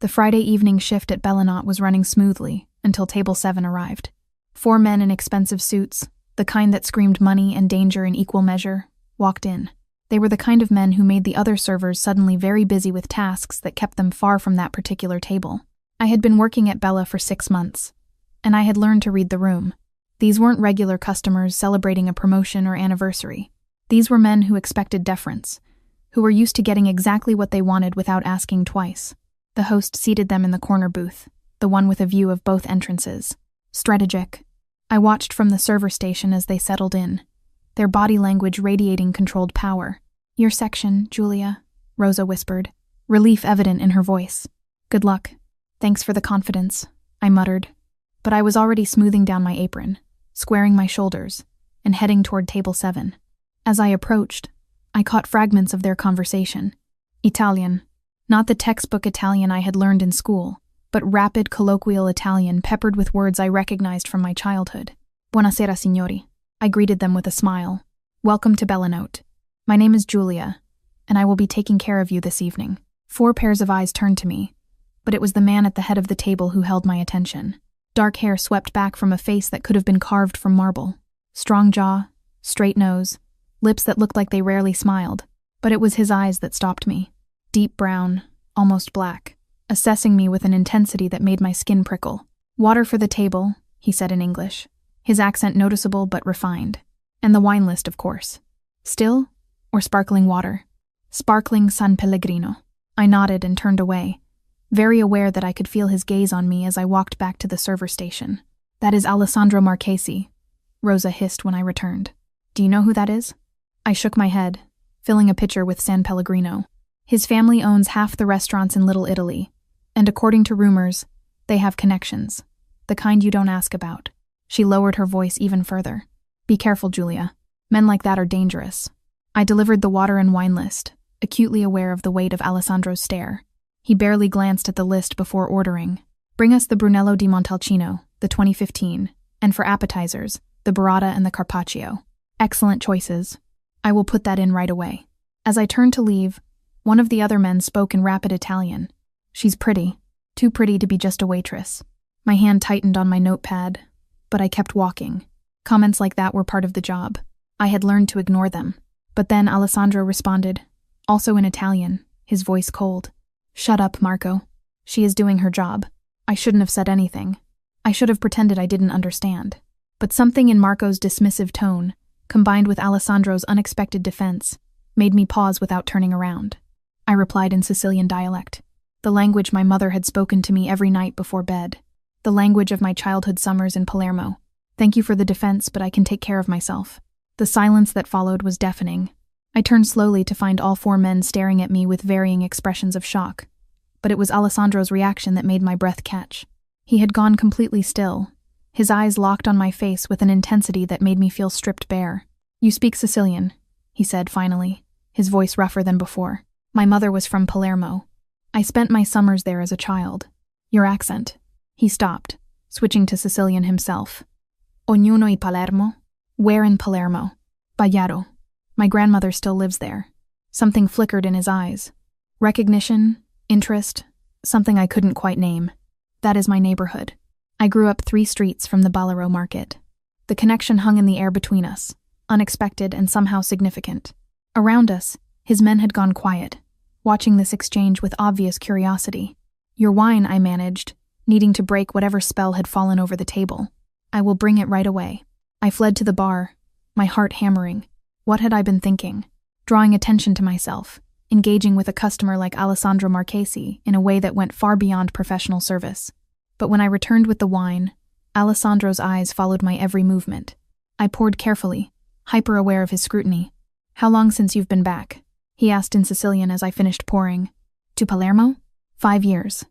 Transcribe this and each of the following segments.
The Friday evening shift at Bellinot was running smoothly until table 7 arrived. 4 men in expensive suits, the kind that screamed money and danger in equal measure, walked in. They were the kind of men who made the other servers suddenly very busy with tasks that kept them far from that particular table. I had been working at Bella for 6 months, and I had learned to read the room. These weren't regular customers celebrating a promotion or anniversary. These were men who expected deference, who were used to getting exactly what they wanted without asking twice. The host seated them in the corner booth, the one with a view of both entrances. Strategic. I watched from the server station as they settled in, their body language radiating controlled power. "Your section, Julia," Rosa whispered, relief evident in her voice. "Good luck. Thanks for the confidence," I muttered. But I was already smoothing down my apron, squaring my shoulders, and heading toward table 7. As I approached, I caught fragments of their conversation. Italian. Not the textbook Italian I had learned in school, but rapid colloquial Italian peppered with words I recognized from my childhood. "Buonasera, signori." I greeted them with a smile. "Welcome to Bellinot. My name is Julia, and I will be taking care of you this evening." 4 pairs of eyes turned to me, but it was the man at the head of the table who held my attention. Dark hair swept back from a face that could have been carved from marble. Strong jaw, straight nose, lips that looked like they rarely smiled. But it was his eyes that stopped me. Deep brown, almost black, assessing me with an intensity that made my skin prickle. "Water for the table," he said in English, his accent noticeable but refined. "And the wine list, of course. Still or sparkling water?" "Sparkling San Pellegrino." I nodded and turned away, very aware that I could feel his gaze on me as I walked back to the server station. "That is Alessandro Marchesi," Rosa hissed when I returned. "Do you know who that is?" I shook my head, filling a pitcher with San Pellegrino. His family owns half the restaurants in Little Italy, and according to rumors, they have connections, the kind you don't ask about. She lowered her voice even further. "Be careful, Julia. Men like that are dangerous." I delivered the water and wine list, acutely aware of the weight of Alessandro's stare. He barely glanced at the list before ordering. "Bring us the Brunello di Montalcino, the 2015, and for appetizers, the burrata and the carpaccio. Excellent choices. I will put that in right away." As I turned to leave, one of the other men spoke in rapid Italian. "She's pretty. Too pretty to be just a waitress." My hand tightened on my notepad, but I kept walking. Comments like that were part of the job. I had learned to ignore them. But then Alessandro responded, also in Italian, his voice cold. "Shut up, Marco. She is doing her job." I shouldn't have said anything. I should have pretended I didn't understand. But something in Marco's dismissive tone, combined with Alessandro's unexpected defense, made me pause without turning around. I replied in Sicilian dialect, the language my mother had spoken to me every night before bed, the language of my childhood summers in Palermo. "Thank you for the defense, but I can take care of myself." The silence that followed was deafening. I turned slowly to find all 4 men staring at me with varying expressions of shock, but it was Alessandro's reaction that made my breath catch. He had gone completely still, his eyes locked on my face with an intensity that made me feel stripped bare. "You speak Sicilian," he said finally, his voice rougher than before. "My mother was from Palermo. I spent my summers there as a child. Your accent." He stopped, switching to Sicilian himself. "Ognuno in Palermo?" "Where in Palermo?" "Bagliaro. My grandmother still lives there." Something flickered in his eyes. Recognition, interest, something I couldn't quite name. "That is my neighborhood. I grew up 3 streets from the Ballarò market." The connection hung in the air between us, unexpected and somehow significant. Around us, his men had gone quiet, watching this exchange with obvious curiosity. "Your wine," I managed, needing to break whatever spell had fallen over the table. "I will bring it right away." I fled to the bar, my heart hammering. What had I been thinking? Drawing attention to myself, engaging with a customer like Alessandro Marchesi in a way that went far beyond professional service. But when I returned with the wine, Alessandro's eyes followed my every movement. I poured carefully, hyper-aware of his scrutiny. "How long since you've been back?" he asked in Sicilian as I finished pouring. "To Palermo? 5 years.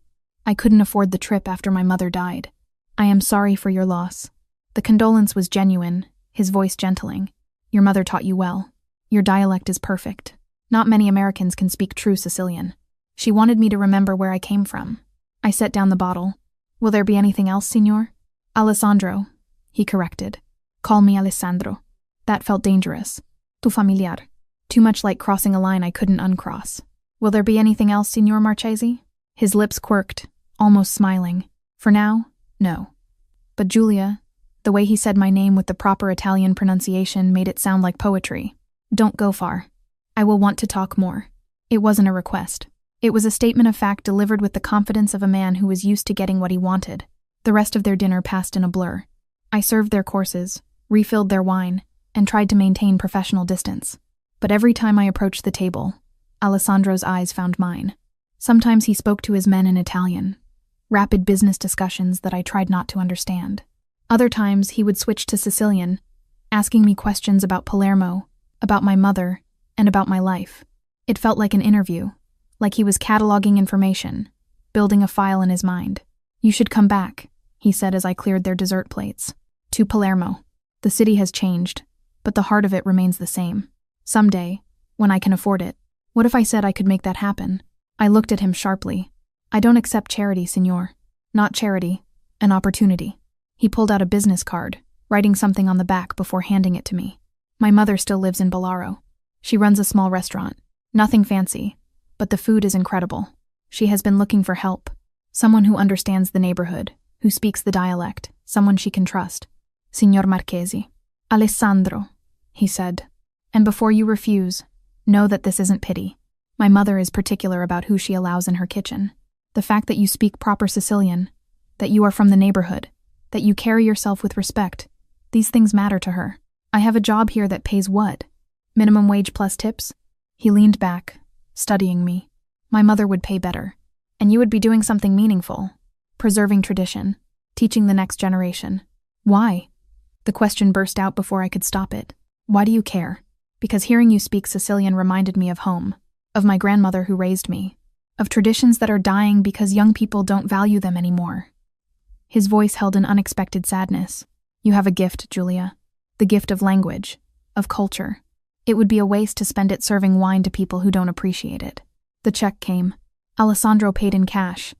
I couldn't afford the trip after my mother died. I am sorry for your loss." The condolence was genuine, his voice gentling. "Your mother taught you well. Your dialect is perfect. Not many Americans can speak true Sicilian. She wanted me to remember where I came from." I set down the bottle. "Will there be anything else, signor?" "Alessandro," he corrected. "Call me Alessandro." That felt dangerous. "Tu familiar." Too much like crossing a line I couldn't uncross. "Will there be anything else, Signor Marchesi?" His lips quirked, almost smiling. For now, no. But Giulia, the way he said my name with the proper Italian pronunciation made it sound like poetry. Don't go far. I will want to talk more. It wasn't a request. It was a statement of fact delivered with the confidence of a man who was used to getting what he wanted. The rest of their dinner passed in a blur. I served their courses, refilled their wine, and tried to maintain professional distance. But every time I approached the table, Alessandro's eyes found mine. Sometimes he spoke to his men in Italian, rapid business discussions that I tried not to understand. Other times he would switch to Sicilian, asking me questions about Palermo, about my mother, and about my life. It felt like an interview, like he was cataloging information, building a file in his mind. You should come back, he said as I cleared their dessert plates. To Palermo. The city has changed, but the heart of it remains the same. Someday, when I can afford it. What if I said I could make that happen? I looked at him sharply. I don't accept charity, signor. Not charity, an opportunity. He pulled out a business card, writing something on the back before handing it to me. My mother still lives in Bolaro. She runs a small restaurant. Nothing fancy, but the food is incredible. She has been looking for help. Someone who understands the neighborhood, who speaks the dialect, someone she can trust. Signor Marchesi. Alessandro, he said. And before you refuse, know that this isn't pity. My mother is particular about who she allows in her kitchen. The fact that you speak proper Sicilian, that you are from the neighborhood, that you carry yourself with respect, these things matter to her. I have a job here that pays what? Minimum wage plus tips? He leaned back, studying me. My mother would pay better. And you would be doing something meaningful, preserving tradition, teaching the next generation. Why? The question burst out before I could stop it. Why do you care? Because hearing you speak Sicilian reminded me of home, of my grandmother who raised me, of traditions that are dying because young people don't value them anymore. His voice held an unexpected sadness. You have a gift, Giulia. The gift of language, of culture. It would be a waste to spend it serving wine to people who don't appreciate it. The check came. Alessandro paid in cash,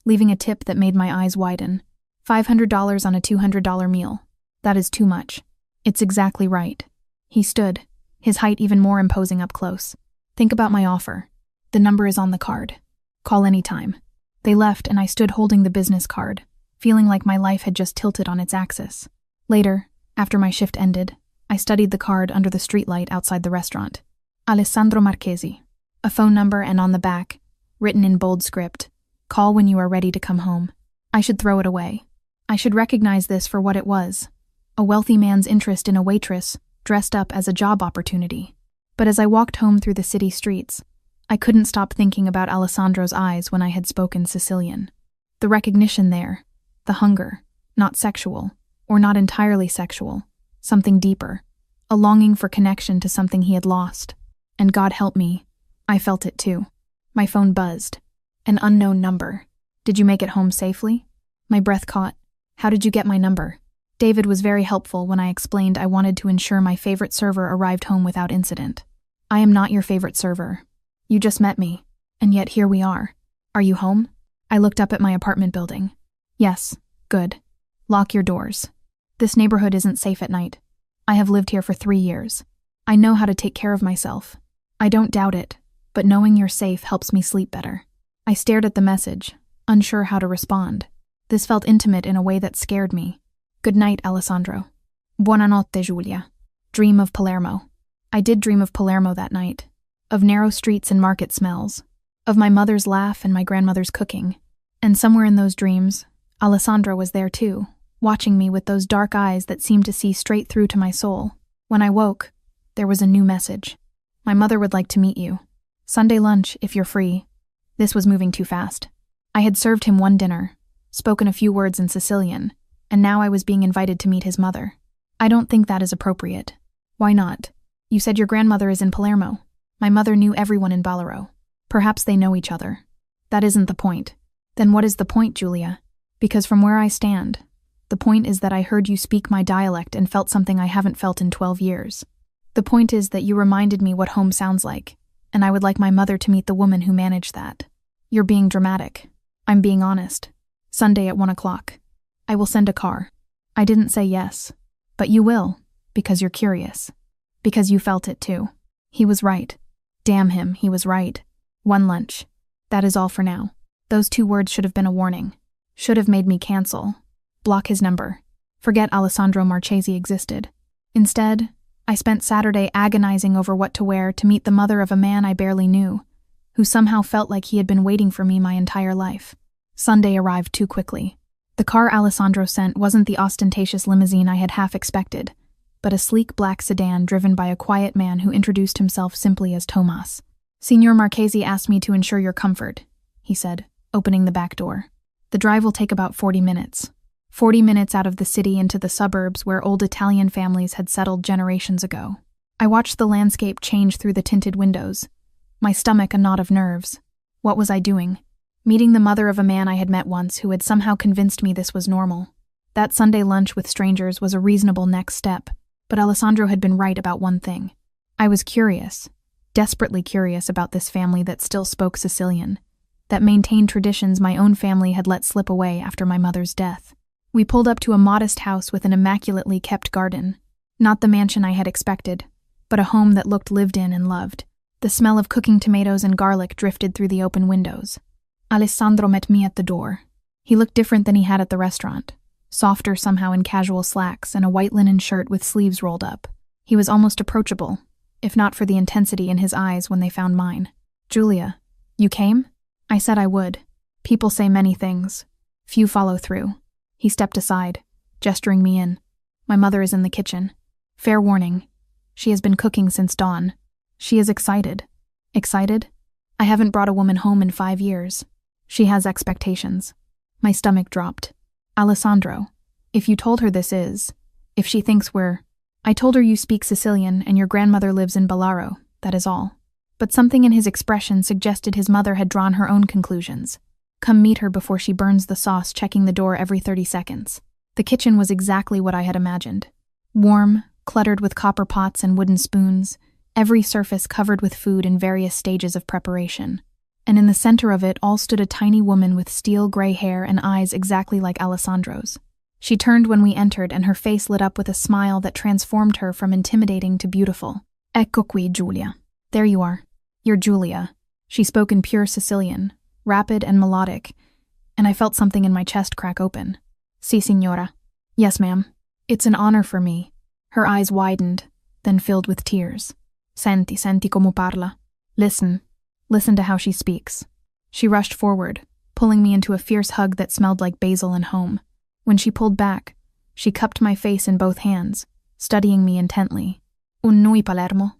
leaving a tip that made my eyes widen. $500 on a $200 meal. That is too much. It's exactly right. He stood, his height even more imposing up close. Think about my offer. The number is on the card. Call anytime. They left and I stood holding the business card, feeling like my life had just tilted on its axis. Later, after my shift ended, I studied the card under the streetlight outside the restaurant. Alessandro Marchesi. A phone number and on the back, written in bold script, call when you are ready to come home. I should throw it away. I should recognize this for what it was. A wealthy man's interest in a waitress, dressed up as a job opportunity. But as I walked home through the city streets, I couldn't stop thinking about Alessandro's eyes when I had spoken Sicilian. The recognition there, the hunger, not sexual, or not entirely sexual, something deeper, a longing for connection to something he had lost. And God help me, I felt it too. My phone buzzed. An unknown number. Did you make it home safely? My breath caught. How did you get my number? David was very helpful when I explained I wanted to ensure my favorite server arrived home without incident. I am not your favorite server. You just met me, and yet here we are. Are you home? I looked up at my apartment building. Yes, good. Lock your doors. This neighborhood isn't safe at night. I have lived here for 3 years. I know how to take care of myself. I don't doubt it, but knowing you're safe helps me sleep better. I stared at the message, unsure how to respond. This felt intimate in a way that scared me. Good night, Alessandro. Buonanotte, Giulia. Dream of Palermo. I did dream of Palermo that night. Of narrow streets and market smells. Of my mother's laugh and my grandmother's cooking. And somewhere in those dreams, Alessandro was there too, watching me with those dark eyes that seemed to see straight through to my soul. When I woke, there was a new message. My mother would like to meet you. Sunday lunch, if you're free. This was moving too fast. I had served him one dinner, spoken a few words in Sicilian, and now I was being invited to meet his mother. I don't think that is appropriate. Why not? You said your grandmother is in Palermo. My mother knew everyone in Bolaro. Perhaps they know each other. That isn't the point. Then what is the point, Giulia? Because from where I stand, the point is that I heard you speak my dialect and felt something I haven't felt in 12 years. The point is that you reminded me what home sounds like, and I would like my mother to meet the woman who managed that. You're being dramatic. I'm being honest. Sunday at 1 o'clock. I will send a car. I didn't say yes. But you will, because you're curious. Because you felt it too. He was right. Damn him, he was right. One lunch. That is all for now. Those 2 words should have been a warning. Should have made me cancel. Block his number. Forget Alessandro Marchesi existed. Instead, I spent Saturday agonizing over what to wear to meet the mother of a man I barely knew, who somehow felt like he had been waiting for me my entire life. Sunday arrived too quickly. The car Alessandro sent wasn't the ostentatious limousine I had half expected, but a sleek black sedan driven by a quiet man who introduced himself simply as Tomas. "Signor Marchesi asked me to ensure your comfort," he said, opening the back door. "The drive will take about 40 minutes. 40 minutes out of the city into the suburbs where old Italian families had settled generations ago." I watched the landscape change through the tinted windows, my stomach a knot of nerves. What was I doing? Meeting the mother of a man I had met once who had somehow convinced me this was normal. That Sunday lunch with strangers was a reasonable next step, but Alessandro had been right about one thing. I was curious, desperately curious about this family that still spoke Sicilian, that maintained traditions my own family had let slip away after my mother's death. We pulled up to a modest house with an immaculately kept garden. Not the mansion I had expected, but a home that looked lived in and loved. The smell of cooking tomatoes and garlic drifted through the open windows. Alessandro met me at the door. He looked different than he had at the restaurant, softer somehow in casual slacks and a white linen shirt with sleeves rolled up. He was almost approachable, if not for the intensity in his eyes when they found mine. "Julia, you came?" I said I would. People say many things. Few follow through. He stepped aside, gesturing me in. "My mother is in the kitchen. Fair warning. She has been cooking since dawn. She is excited." "Excited? I haven't brought a woman home in 5 years. She has expectations." My stomach dropped. "Alessandro, if you told her if she thinks I told her you speak Sicilian and your grandmother lives in Bellaro, that is all." But something in his expression suggested his mother had drawn her own conclusions. "Come meet her before she burns the sauce, checking the door every 30 seconds. The kitchen was exactly what I had imagined. Warm, cluttered with copper pots and wooden spoons, every surface covered with food in various stages of preparation. And in the center of it all stood a tiny woman with steel gray hair and eyes exactly like Alessandro's. She turned when we entered and her face lit up with a smile that transformed her from intimidating to beautiful. "Ecco qui, Giulia. There you are. You're Giulia." She spoke in pure Sicilian, rapid and melodic, and I felt something in my chest crack open. "Si, signora." "Yes, ma'am. It's an honor for me." Her eyes widened, then filled with tears. Senti como parla. Listen to how she speaks." She rushed forward, pulling me into a fierce hug that smelled like basil and home. When she pulled back, she cupped my face in both hands, studying me intently. "Un noi Palermo?"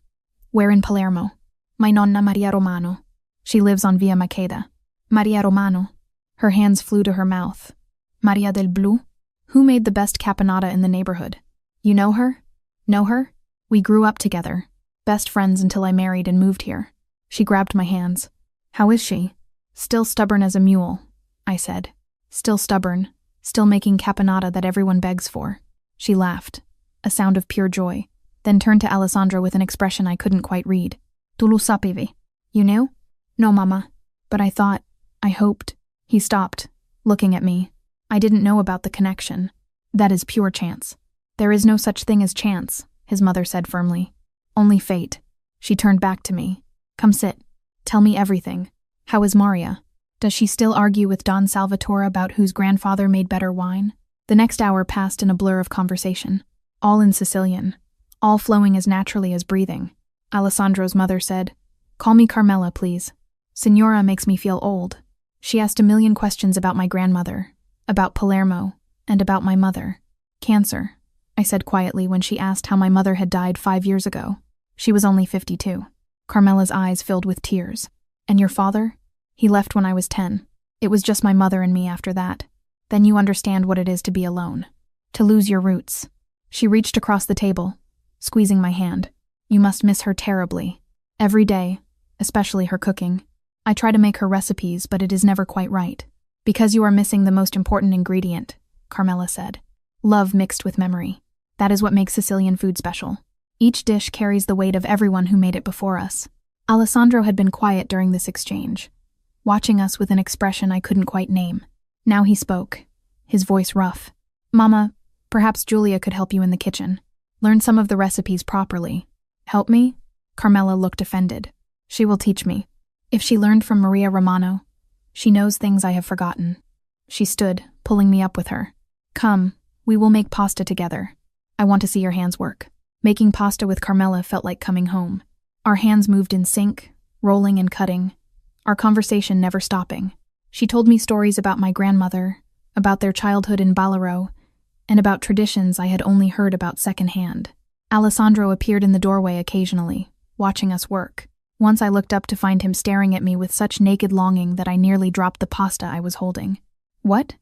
"Where in Palermo?" "My nonna Maria Romano. She lives on Via Maqueda." "Maria Romano." Her hands flew to her mouth. "Maria del Blu? Who made the best caponata in the neighborhood? You know her?" "Know her? We grew up together. Best friends until I married and moved here." She grabbed my hands. "How is she?" "Still stubborn as a mule," I said. "Still stubborn, still making caponata that everyone begs for." She laughed, a sound of pure joy, then turned to Alessandro with an expression I couldn't quite read. "Tu lo sapevi? You knew?" "No, Mama. But I hoped." He stopped, looking at me. "I didn't know about the connection. That is pure chance." "There is no such thing as chance," his mother said firmly. "Only fate." She turned back to me. "Come sit. Tell me everything. How is Maria? Does she still argue with Don Salvatore about whose grandfather made better wine?" The next hour passed in a blur of conversation, all in Sicilian, all flowing as naturally as breathing. Alessandro's mother said, "Call me Carmela, please. Signora makes me feel old." She asked a million questions about my grandmother, about Palermo, and about my mother. "Cancer," I said quietly when she asked how my mother had died 5 years ago. She was only 52. Carmela's eyes filled with tears. "And your father?" "He left when I was 10. It was just my mother and me after that. Then you understand what it is to be alone. To lose your roots." She reached across the table, squeezing my hand. "You must miss her terribly. Every day, especially her cooking. I try to make her recipes, but it is never quite right. Because you are missing the most important ingredient," Carmela said. "Love mixed with memory. That is what makes Sicilian food special. Each dish carries the weight of everyone who made it before us." Alessandro had been quiet during this exchange, watching us with an expression I couldn't quite name. Now he spoke, his voice rough. "Mama, perhaps Giulia could help you in the kitchen. Learn some of the recipes properly." "Help me?" Carmela looked offended. "She will teach me. If she learned from Maria Romano, She knows things I have forgotten. She stood, pulling me up with her. Come, we will make pasta together. I want to see your hands work. Making pasta with Carmela felt like coming home. Our hands moved in sync, rolling and cutting, our conversation never stopping. She told me stories about my grandmother, about their childhood in Ballarò, and about traditions I had only heard about secondhand. Alessandro appeared in the doorway occasionally, watching us work. Once I looked up to find him staring at me with such naked longing that I nearly dropped the pasta I was holding. What?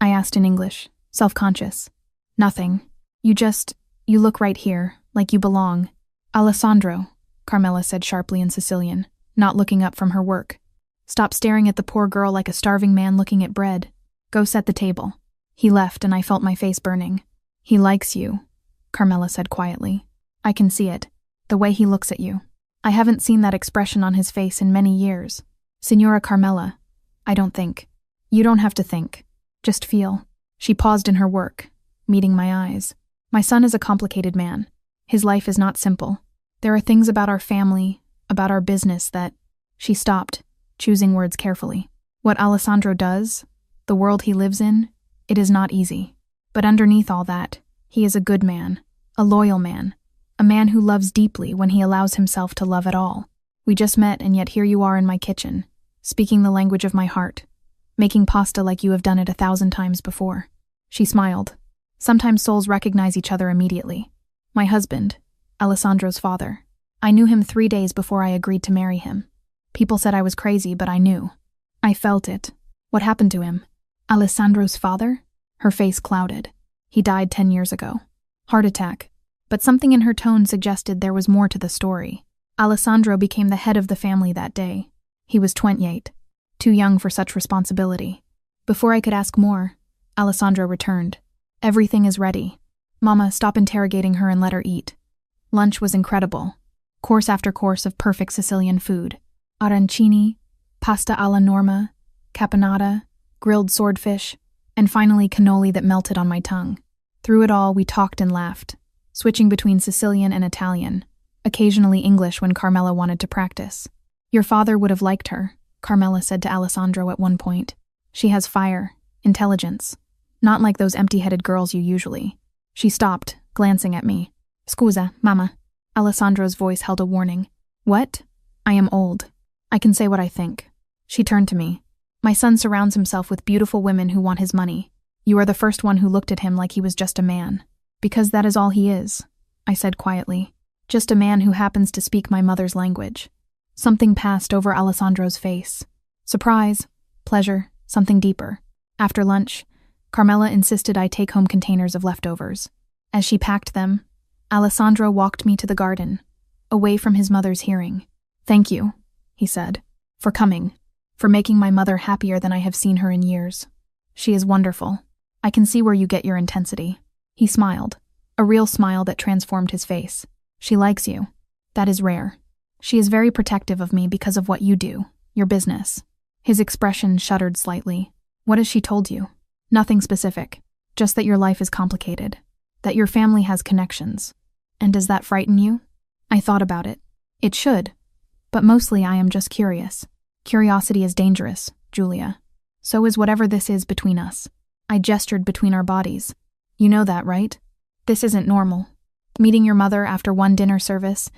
I asked in English, self-conscious. Nothing. You look right here, like you belong. Alessandro, Carmela said sharply in Sicilian, not looking up from her work. Stop staring at the poor girl like a starving man looking at bread. Go set the table. He left and I felt my face burning. He likes you, Carmela said quietly. I can see it. The way he looks at you. I haven't seen that expression on his face in many years. Signora Carmela, I don't think. You don't have to think. Just feel. She paused in her work, meeting my eyes. My son is a complicated man. His life is not simple. There are things about our family, about our business that... She stopped, choosing words carefully. What Alessandro does, the world he lives in, it is not easy. But underneath all that, he is a good man, a loyal man, a man who loves deeply when he allows himself to love at all. We just met and yet here you are in my kitchen, speaking the language of my heart, making pasta like you have done it 1,000 times before. She smiled. Sometimes souls recognize each other immediately. My husband, Alessandro's father. I knew him 3 days before I agreed to marry him. People said I was crazy, but I knew. I felt it. What happened to him? Alessandro's father? Her face clouded. He died 10 years ago. Heart attack. But something in her tone suggested there was more to the story. Alessandro became the head of the family that day. He was 28, too young for such responsibility. Before I could ask more, Alessandro returned. Everything is ready. Mama, stop interrogating her and let her eat. Lunch was incredible. Course after course of perfect Sicilian food. Arancini, pasta alla norma, caponata, grilled swordfish, and finally cannoli that melted on my tongue. Through it all, we talked and laughed, switching between Sicilian and Italian, occasionally English when Carmela wanted to practice. Your father would have liked her, Carmela said to Alessandro at one point. She has fire, intelligence, not like those empty-headed girls you usually. She stopped, glancing at me. Scusa, mama. Alessandro's voice held a warning. What? I am old. I can say what I think. She turned to me. My son surrounds himself with beautiful women who want his money. You are the first one who looked at him like he was just a man. Because that is all he is, I said quietly. Just a man who happens to speak my mother's language. Something passed over Alessandro's face. Surprise, pleasure, something deeper. After lunch, Carmela insisted I take home containers of leftovers. As she packed them, Alessandro walked me to the garden, away from his mother's hearing. Thank you, he said, for coming, for making my mother happier than I have seen her in years. She is wonderful. I can see where you get your intensity. He smiled, a real smile that transformed his face. She likes you. That is rare. She is very protective of me because of what you do, your business. His expression shuddered slightly. What has she told you? Nothing specific, just that your life is complicated, that your family has connections. And does that frighten you? I thought about it. It should, but mostly I am just curious. Curiosity is dangerous, Julia. So is whatever this is between us. I gestured between our bodies. You know that, right? This isn't normal. Meeting your mother after one dinner service,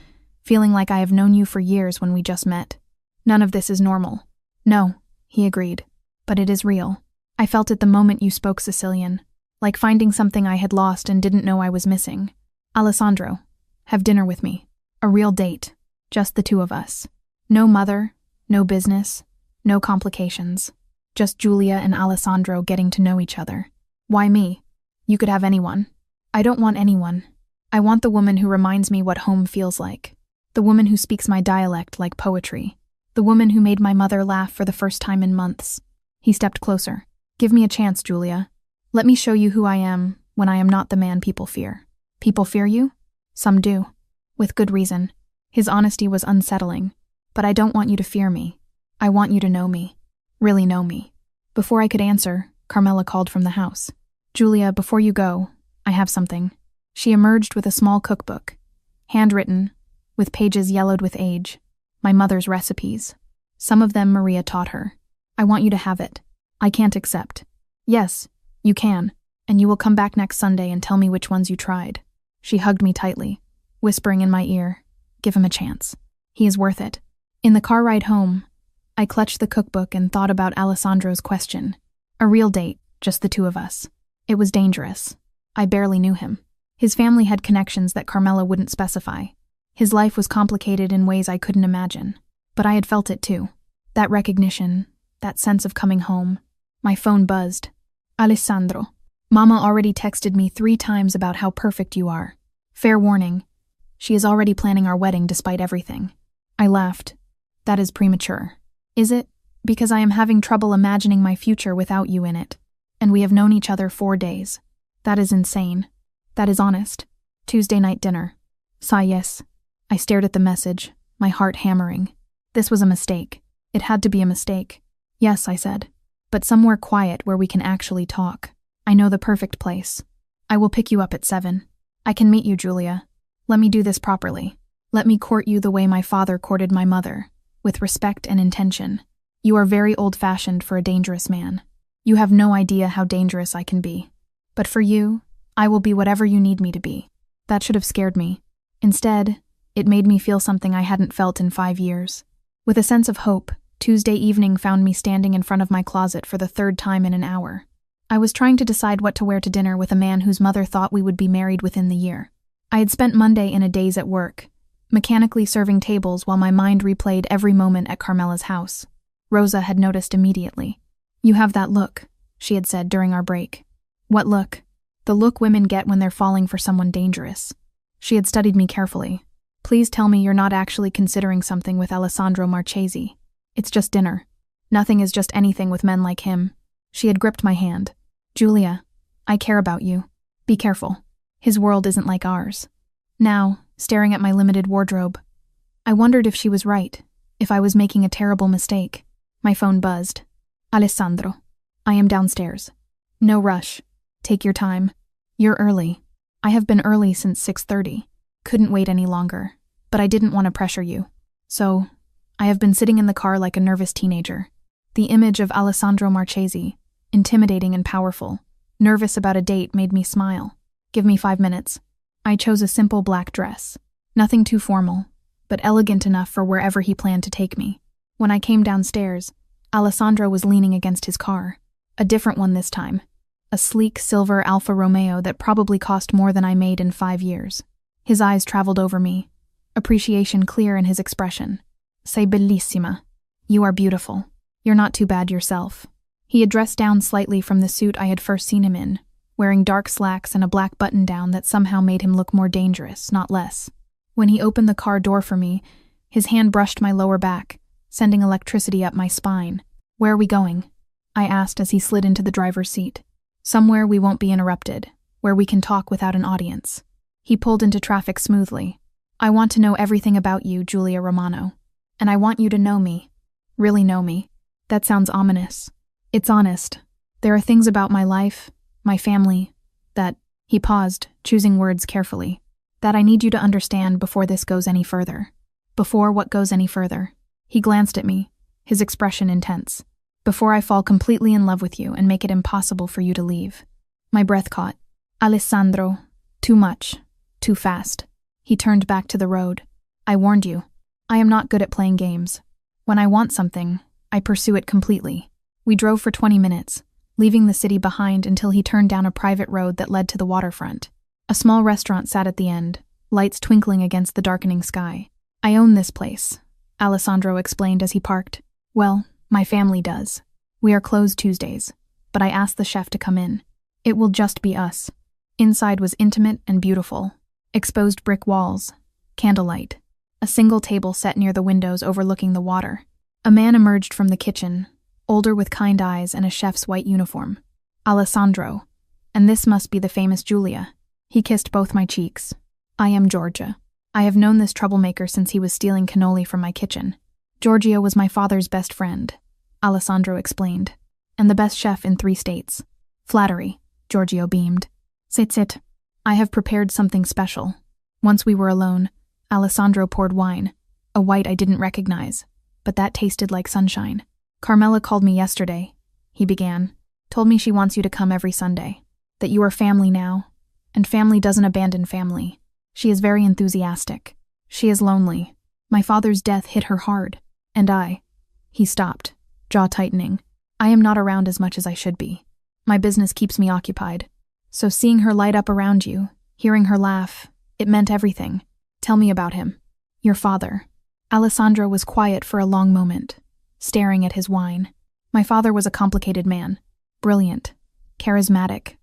feeling like I have known you for years when we just met. None of this is normal. No, he agreed. But it is real. I felt it the moment you spoke Sicilian, like finding something I had lost and didn't know I was missing. Alessandro, have dinner with me. A real date. Just the two of us. No mother, no business, no complications. Just Julia and Alessandro getting to know each other. Why me? You could have anyone. I don't want anyone. I want the woman who reminds me what home feels like. The woman who speaks my dialect like poetry. The woman who made my mother laugh for the first time in months. He stepped closer. Give me a chance, Julia. Let me show you who I am when I am not the man people fear. People fear you? Some do. With good reason. His honesty was unsettling. But I don't want you to fear me. I want you to know me. Really know me. Before I could answer, Carmela called from the house. Julia, before you go, I have something. She emerged with a small cookbook. Handwritten, with pages yellowed with age. My mother's recipes. Some of them Maria taught her. I want you to have it. I can't accept. Yes, you can, and you will come back next Sunday and tell me which ones you tried. She hugged me tightly, whispering in my ear, give him a chance. He is worth it. In the car ride home, I clutched the cookbook and thought about Alessandro's question. A real date, just the two of us. It was dangerous. I barely knew him. His family had connections that Carmela wouldn't specify. His life was complicated in ways I couldn't imagine. But I had felt it too. That recognition, that sense of coming home. My phone buzzed. Alessandro. Mama already texted me 3 times about how perfect you are. Fair warning. She is already planning our wedding despite everything. I laughed. That is premature. Is it? Because I am having trouble imagining my future without you in it. And we have known each other 4 days. That is insane. That is honest. Tuesday night dinner. Sigh yes. I stared at the message, my heart hammering. This was a mistake. It had to be a mistake. Yes, I said. But somewhere quiet where we can actually talk. I know the perfect place. I will pick you up at 7. I can meet you, Julia. Let me do this properly. Let me court you the way my father courted my mother, with respect and intention. You are very old-fashioned for a dangerous man. You have no idea how dangerous I can be. But for you, I will be whatever you need me to be. That should have scared me. Instead, it made me feel something I hadn't felt in 5 years. With a sense of hope, Tuesday evening found me standing in front of my closet for the 3rd time in an hour. I was trying to decide what to wear to dinner with a man whose mother thought we would be married within the year. I had spent Monday in a daze at work, mechanically serving tables while my mind replayed every moment at Carmela's house. Rosa had noticed immediately. You have that look, she had said during our break. What look? The look women get when they're falling for someone dangerous. She had studied me carefully. Please tell me you're not actually considering something with Alessandro Marchesi. It's just dinner. Nothing is just anything with men like him. She had gripped my hand. Julia, I care about you. Be careful. His world isn't like ours. Now, staring at my limited wardrobe, I wondered if she was right, if I was making a terrible mistake. My phone buzzed. Alessandro. I am downstairs. No rush. Take your time. You're early. I have been early since 6:30. Couldn't wait any longer, but I didn't want to pressure you. So, I have been sitting in the car like a nervous teenager. The image of Alessandro Marchesi, intimidating and powerful, nervous about a date, made me smile. Give me 5 minutes. I chose a simple black dress. Nothing too formal, but elegant enough for wherever he planned to take me. When I came downstairs, Alessandro was leaning against his car. A different one this time. A sleek silver Alfa Romeo that probably cost more than I made in 5 years. His eyes traveled over me, appreciation clear in his expression. Sei bellissima. You are beautiful. You're not too bad yourself. He had dressed down slightly from the suit I had first seen him in, wearing dark slacks and a black button-down that somehow made him look more dangerous, not less. When he opened the car door for me, his hand brushed my lower back, sending electricity up my spine. Where are we going? I asked as he slid into the driver's seat. Somewhere we won't be interrupted, where we can talk without an audience. He pulled into traffic smoothly. I want to know everything about you, Julia Romano. And I want you to know me. Really know me. That sounds ominous. It's honest. There are things about my life, my family, that, he paused, choosing words carefully, that I need you to understand before this goes any further. Before what goes any further. He glanced at me, his expression intense. Before I fall completely in love with you and make it impossible for you to leave. My breath caught. Alessandro, too much, too fast. He turned back to the road. I warned you. I am not good at playing games. When I want something, I pursue it completely. We drove for 20 minutes, leaving the city behind until he turned down a private road that led to the waterfront. A small restaurant sat at the end, lights twinkling against the darkening sky. I own this place, Alessandro explained as he parked. Well, my family does. We are closed Tuesdays, but I asked the chef to come in. It will just be us. Inside was intimate and beautiful. Exposed brick walls, candlelight, a single table set near the windows overlooking the water. A man emerged from the kitchen, older with kind eyes and a chef's white uniform. Alessandro, and this must be the famous Julia. He kissed both my cheeks. I am Georgia. I have known this troublemaker since he was stealing cannoli from my kitchen. Giorgio was my father's best friend, Alessandro explained, and the best chef in 3 states. Flattery, Giorgio beamed. Sit. I have prepared something special. Once we were alone, Alessandro poured wine, a white I didn't recognize, but that tasted like sunshine. Carmela called me yesterday, he began. Told me she wants you to come every Sunday. That you are family now. And family doesn't abandon family. She is very enthusiastic. She is lonely. My father's death hit her hard. And He stopped, jaw tightening. I am not around as much as I should be. My business keeps me occupied. So seeing her light up around you, hearing her laugh, it meant everything. Tell me about him. Your father. Alessandro was quiet for a long moment, staring at his wine. My father was a complicated man. Brilliant. Charismatic.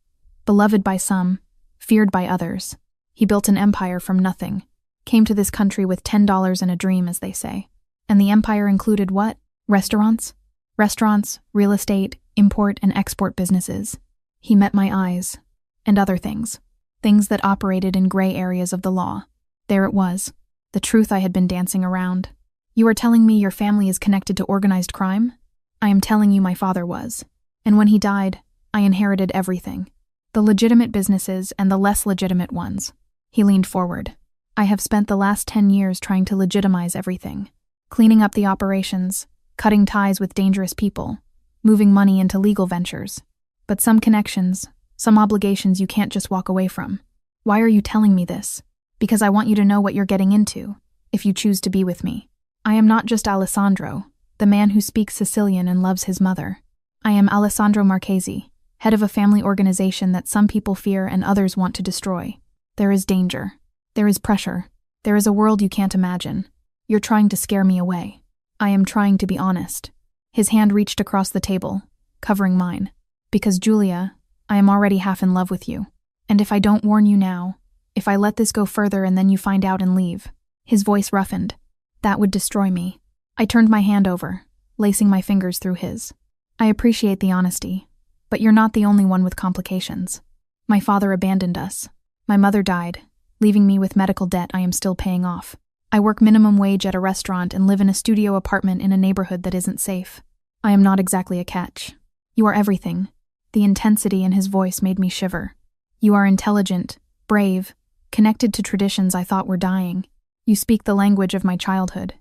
Beloved by some. Feared by others. He built an empire from nothing. Came to this country with $10 and a dream, as they say. And the empire included what? Restaurants? Restaurants, real estate, import and export businesses. He met my eyes. And other things. Things that operated in gray areas of the law. There it was. The truth I had been dancing around. You are telling me your family is connected to organized crime? I am telling you my father was. And when he died, I inherited everything. The legitimate businesses and the less legitimate ones. He leaned forward. I have spent the last 10 years trying to legitimize everything. Cleaning up the operations, cutting ties with dangerous people, moving money into legal ventures. But some connections, some obligations you can't just walk away from. Why are you telling me this? Because I want you to know what you're getting into, if you choose to be with me. I am not just Alessandro, the man who speaks Sicilian and loves his mother. I am Alessandro Marchesi, head of a family organization that some people fear and others want to destroy. There is danger. There is pressure. There is a world you can't imagine. You're trying to scare me away. I am trying to be honest. His hand reached across the table, covering mine. Because Julia, I am already half in love with you. And if I don't warn you now, if I let this go further and then you find out and leave, his voice roughened, that would destroy me. I turned my hand over, lacing my fingers through his. I appreciate the honesty, but you're not the only one with complications. My father abandoned us. My mother died, leaving me with medical debt I am still paying off. I work minimum wage at a restaurant and live in a studio apartment in a neighborhood that isn't safe. I am not exactly a catch. You are everything. The intensity in his voice made me shiver. You are intelligent, brave, connected to traditions I thought were dying. You speak the language of my childhood.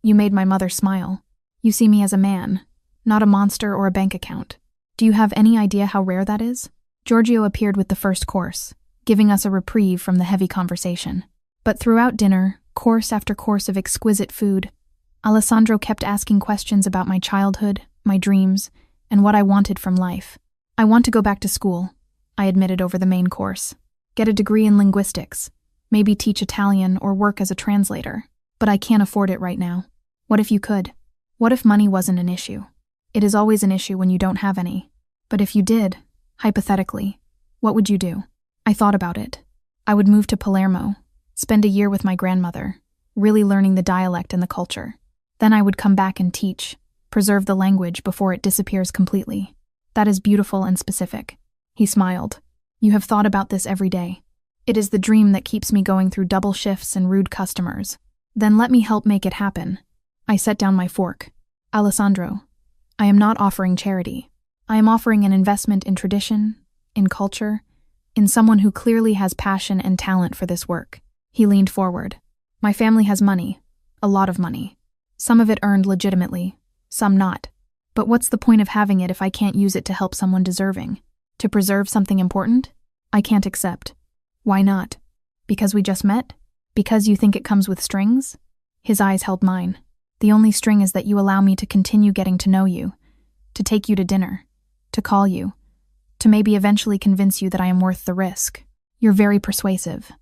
You made my mother smile. You see me as a man, not a monster or a bank account. Do you have any idea how rare that is? Giorgio appeared with the first course, giving us a reprieve from the heavy conversation. But throughout dinner, course after course of exquisite food, Alessandro kept asking questions about my childhood, my dreams, and what I wanted from life. I want to go back to school, I admitted over the main course. Get a degree in linguistics, maybe teach Italian or work as a translator. But I can't afford it right now. What if you could? What if money wasn't an issue? It is always an issue when you don't have any. But if you did, hypothetically, what would you do? I thought about it. I would move to Palermo, spend a year with my grandmother, really learning the dialect and the culture. Then I would come back and teach, preserve the language before it disappears completely. That is beautiful and specific. He smiled. You have thought about this every day. It is the dream that keeps me going through double shifts and rude customers. Then let me help make it happen. I set down my fork. Alessandro, I am not offering charity. I am offering an investment in tradition, in culture, in someone who clearly has passion and talent for this work. He leaned forward. My family has money, a lot of money. Some of it earned legitimately, some not. But what's the point of having it if I can't use it to help someone deserving? To preserve something important? I can't accept. Why not? Because we just met? Because you think it comes with strings? His eyes held mine. The only string is that you allow me to continue getting to know you, to take you to dinner, to call you, to maybe eventually convince you that I am worth the risk. You're very persuasive.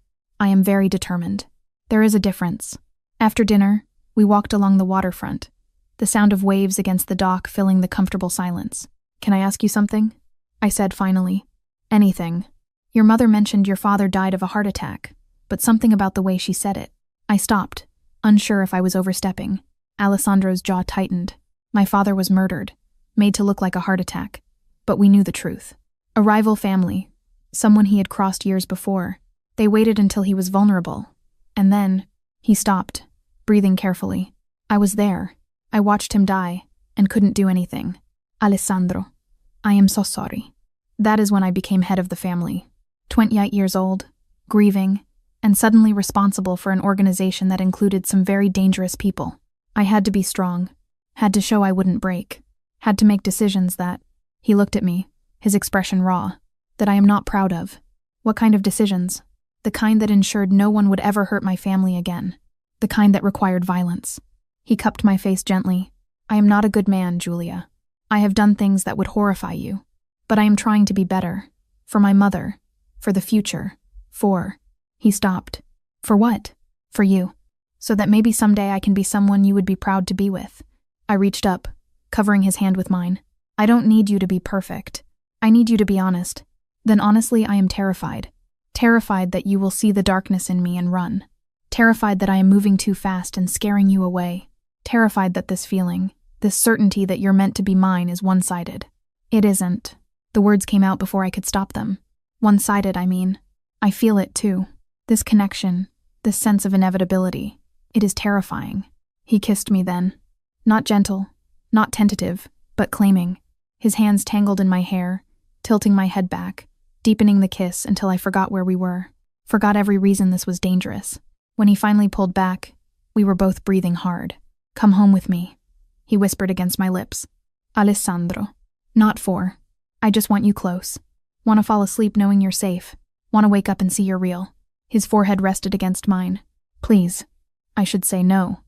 I am very determined. There is a difference. After dinner, we walked along the waterfront, the sound of waves against the dock filling the comfortable silence. Can I ask you something? I said finally. Anything. Your mother mentioned your father died of a heart attack, but something about the way she said it. I stopped, unsure if I was overstepping. Alessandro's jaw tightened. My father was murdered, made to look like a heart attack. But we knew the truth. A rival family, someone he had crossed years before. They waited until he was vulnerable. And then, he stopped, breathing carefully. I was there. I watched him die, and couldn't do anything. Alessandro, I am so sorry. That is when I became head of the family. 28 years old, grieving, and suddenly responsible for an organization that included some very dangerous people. I had to be strong, had to show I wouldn't break. Had to make decisions that, he looked at me, his expression raw, that I am not proud of. What kind of decisions? The kind that ensured no one would ever hurt my family again. The kind that required violence. He cupped my face gently. I am not a good man, Julia. I have done things that would horrify you. But I am trying to be better. For my mother. For the future. He stopped. For what? For you. So that maybe someday I can be someone you would be proud to be with. I reached up, covering his hand with mine. I don't need you to be perfect. I need you to be honest. Then honestly, I am terrified. Terrified that you will see the darkness in me and run. Terrified that I am moving too fast and scaring you away. Terrified that this feeling, this certainty that you're meant to be mine is one-sided. It isn't. The words came out before I could stop them. One-sided, I mean. I feel it too. This connection, this sense of inevitability. It is terrifying. He kissed me then. Not gentle, not tentative, but claiming. His hands tangled in my hair, tilting my head back, deepening the kiss until I forgot where we were. Forgot every reason this was dangerous. When he finally pulled back, we were both breathing hard. Come home with me, he whispered against my lips. Alessandro. Not for. I just want you close. Want to fall asleep knowing you're safe. Want to wake up and see you're real. His forehead rested against mine. Please. I should say no.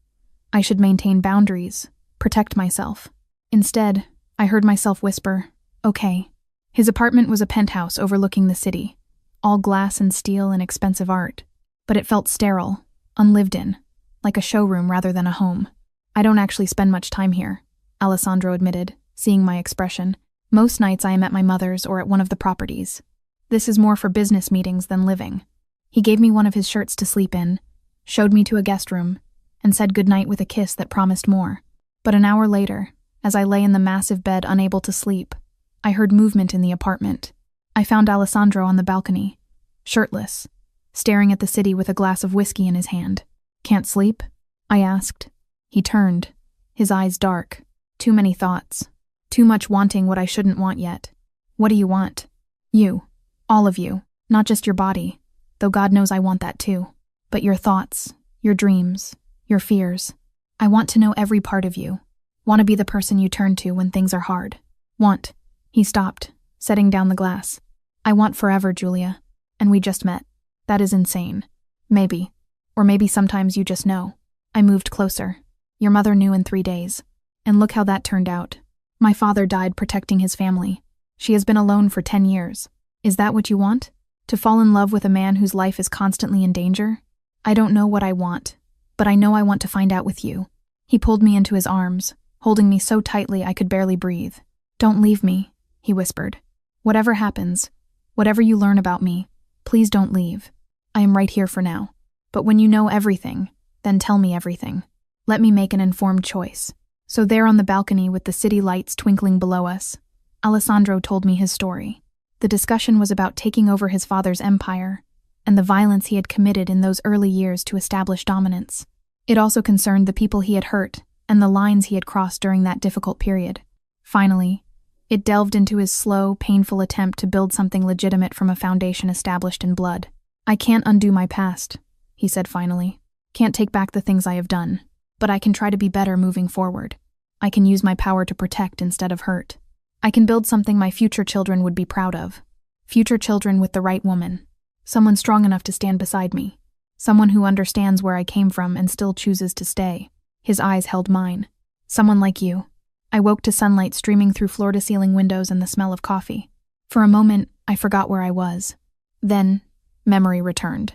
I should maintain boundaries, protect myself. Instead, I heard myself whisper, okay. His apartment was a penthouse overlooking the city, all glass and steel and expensive art. But it felt sterile, unlived in, like a showroom rather than a home. I don't actually spend much time here, Alessandro admitted, seeing my expression. Most nights I am at my mother's or at one of the properties. This is more for business meetings than living. He gave me one of his shirts to sleep in, showed me to a guest room, and said goodnight with a kiss that promised more. But an hour later, as I lay in the massive bed unable to sleep, I heard movement in the apartment. I found Alessandro on the balcony, shirtless, staring at the city with a glass of whiskey in his hand. Can't sleep? I asked. He turned, his eyes dark. Too many thoughts. Too much wanting what I shouldn't want yet. What do you want? You. All of you. Not just your body, though God knows I want that too. But your thoughts, your dreams, your fears. I want to know every part of you. Want to be the person you turn to when things are hard. Want. He stopped, setting down the glass. I want forever, Julia. And we just met. That is insane. Maybe. Or maybe sometimes you just know. I moved closer. Your mother knew in 3 days. And look how that turned out. My father died protecting his family. She has been alone for 10 years. Is that what you want? To fall in love with a man whose life is constantly in danger? I don't know what I want, but I know I want to find out with you. He pulled me into his arms, holding me so tightly I could barely breathe. Don't leave me, he whispered. Whatever happens, whatever you learn about me, please don't leave. I am right here for now. But when you know everything, then tell me everything. Let me make an informed choice. So there on the balcony with the city lights twinkling below us, Alessandro told me his story. The discussion was about taking over his father's empire and the violence he had committed in those early years to establish dominance. It also concerned the people he had hurt and the lines he had crossed during that difficult period. Finally, it delved into his slow, painful attempt to build something legitimate from a foundation established in blood. I can't undo my past, he said finally. Can't take back the things I have done, but I can try to be better moving forward. I can use my power to protect instead of hurt. I can build something my future children would be proud of. Future children with the right woman. Someone strong enough to stand beside me. Someone who understands where I came from and still chooses to stay. His eyes held mine. Someone like you. I woke to sunlight streaming through floor-to-ceiling windows and the smell of coffee. For a moment, I forgot where I was. Then, memory returned.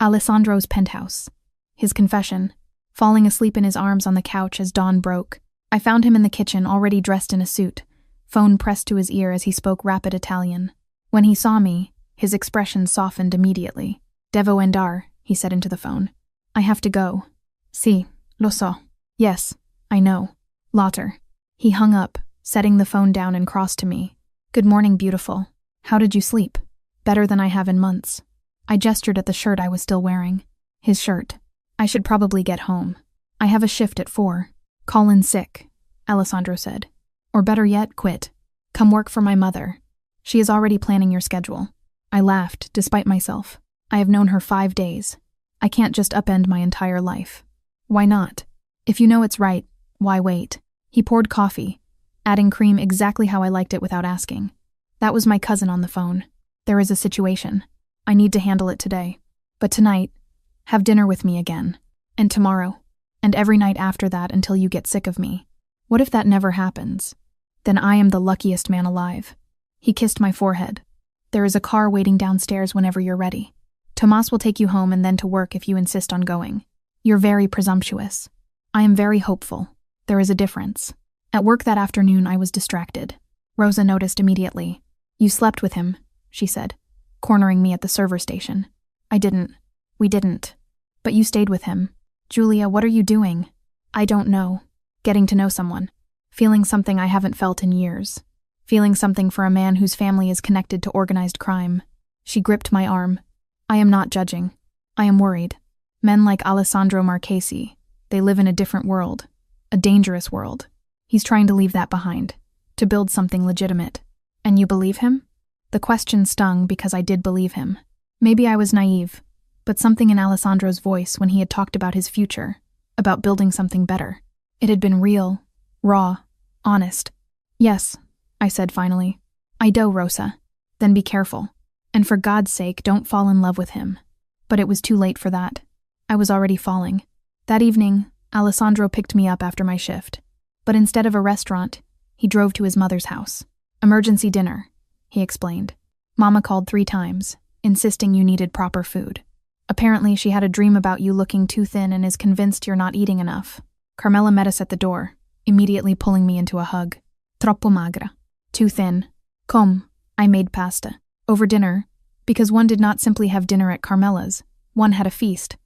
Alessandro's penthouse. His confession. Falling asleep in his arms on the couch as dawn broke. I found him in the kitchen, already dressed in a suit, phone pressed to his ear as he spoke rapid Italian. When he saw me, his expression softened immediately. Devo andare, he said into the phone. I have to go. Sì, lo so. Yes, I know. Lauter. He hung up, setting the phone down and crossed to me. Good morning, beautiful. How did you sleep? Better than I have in months. I gestured at the shirt I was still wearing. His shirt. I should probably get home. I have a shift at 4. Call in sick, Alessandro said. Or better yet, quit. Come work for my mother. She is already planning your schedule. I laughed, despite myself. I have known her 5 days. I can't just upend my entire life. Why not? If you know it's right, why wait? He poured coffee, adding cream exactly how I liked it without asking. That was my cousin on the phone. There is a situation. I need to handle it today. But tonight, have dinner with me again. And tomorrow. And every night after that until you get sick of me. What if that never happens? Then I am the luckiest man alive. He kissed my forehead. There is a car waiting downstairs whenever you're ready. Tomas will take you home and then to work if you insist on going. You're very presumptuous. I am very hopeful. There is a difference. At work that afternoon, I was distracted. Rosa noticed immediately. You slept with him, she said, cornering me at the server station. I didn't. We didn't. But you stayed with him. Julia, what are you doing? I don't know. Getting to know someone. Feeling something I haven't felt in years. Feeling something for a man whose family is connected to organized crime. She gripped my arm. I am not judging. I am worried. Men like Alessandro Marchesi, they live in a different world. A dangerous world. He's trying to leave that behind. To build something legitimate. And you believe him? The question stung because I did believe him. Maybe I was naive, but something in Alessandro's voice when he had talked about his future, about building something better. It had been real, raw, honest. Yes, I said finally. I do, Rosa. Then be careful. And for God's sake, don't fall in love with him. But it was too late for that. I was already falling. That evening, Alessandro picked me up after my shift. But instead of a restaurant, he drove to his mother's house. Emergency dinner, he explained. Mama called 3 times, insisting you needed proper food. Apparently, she had a dream about you looking too thin and is convinced you're not eating enough. Carmela met us at the door, immediately pulling me into a hug. Troppo magra. Too thin. Come, I made pasta. Over dinner, because one did not simply have dinner at Carmela's, one had a feast.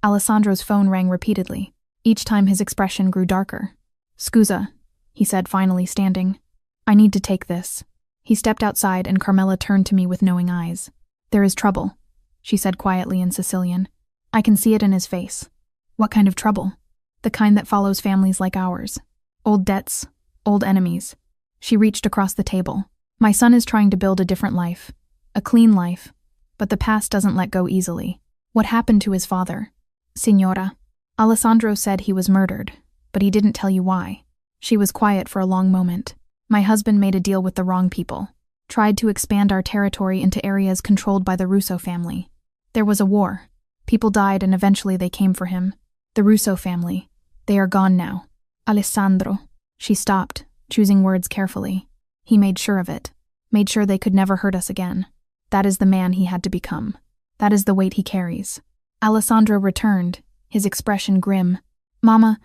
Alessandro's phone rang repeatedly. Each time his expression grew darker. Scusa, he said, finally standing. I need to take this. He stepped outside and Carmela turned to me with knowing eyes. There is trouble, she said quietly in Sicilian. I can see it in his face. What kind of trouble? The kind that follows families like ours. Old debts, old enemies. She reached across the table. My son is trying to build a different life. A clean life. But the past doesn't let go easily. What happened to his father? Signora. Alessandro said he was murdered, but he didn't tell you why. She was quiet for a long moment. My husband made a deal with the wrong people. Tried to expand our territory into areas controlled by the Russo family. There was a war. People died and eventually they came for him. The Russo family. They are gone now. Alessandro. She stopped, choosing words carefully. He made sure of it. Made sure they could never hurt us again. That is the man he had to become. That is the weight he carries. Alessandro returned, his expression grim. Mama,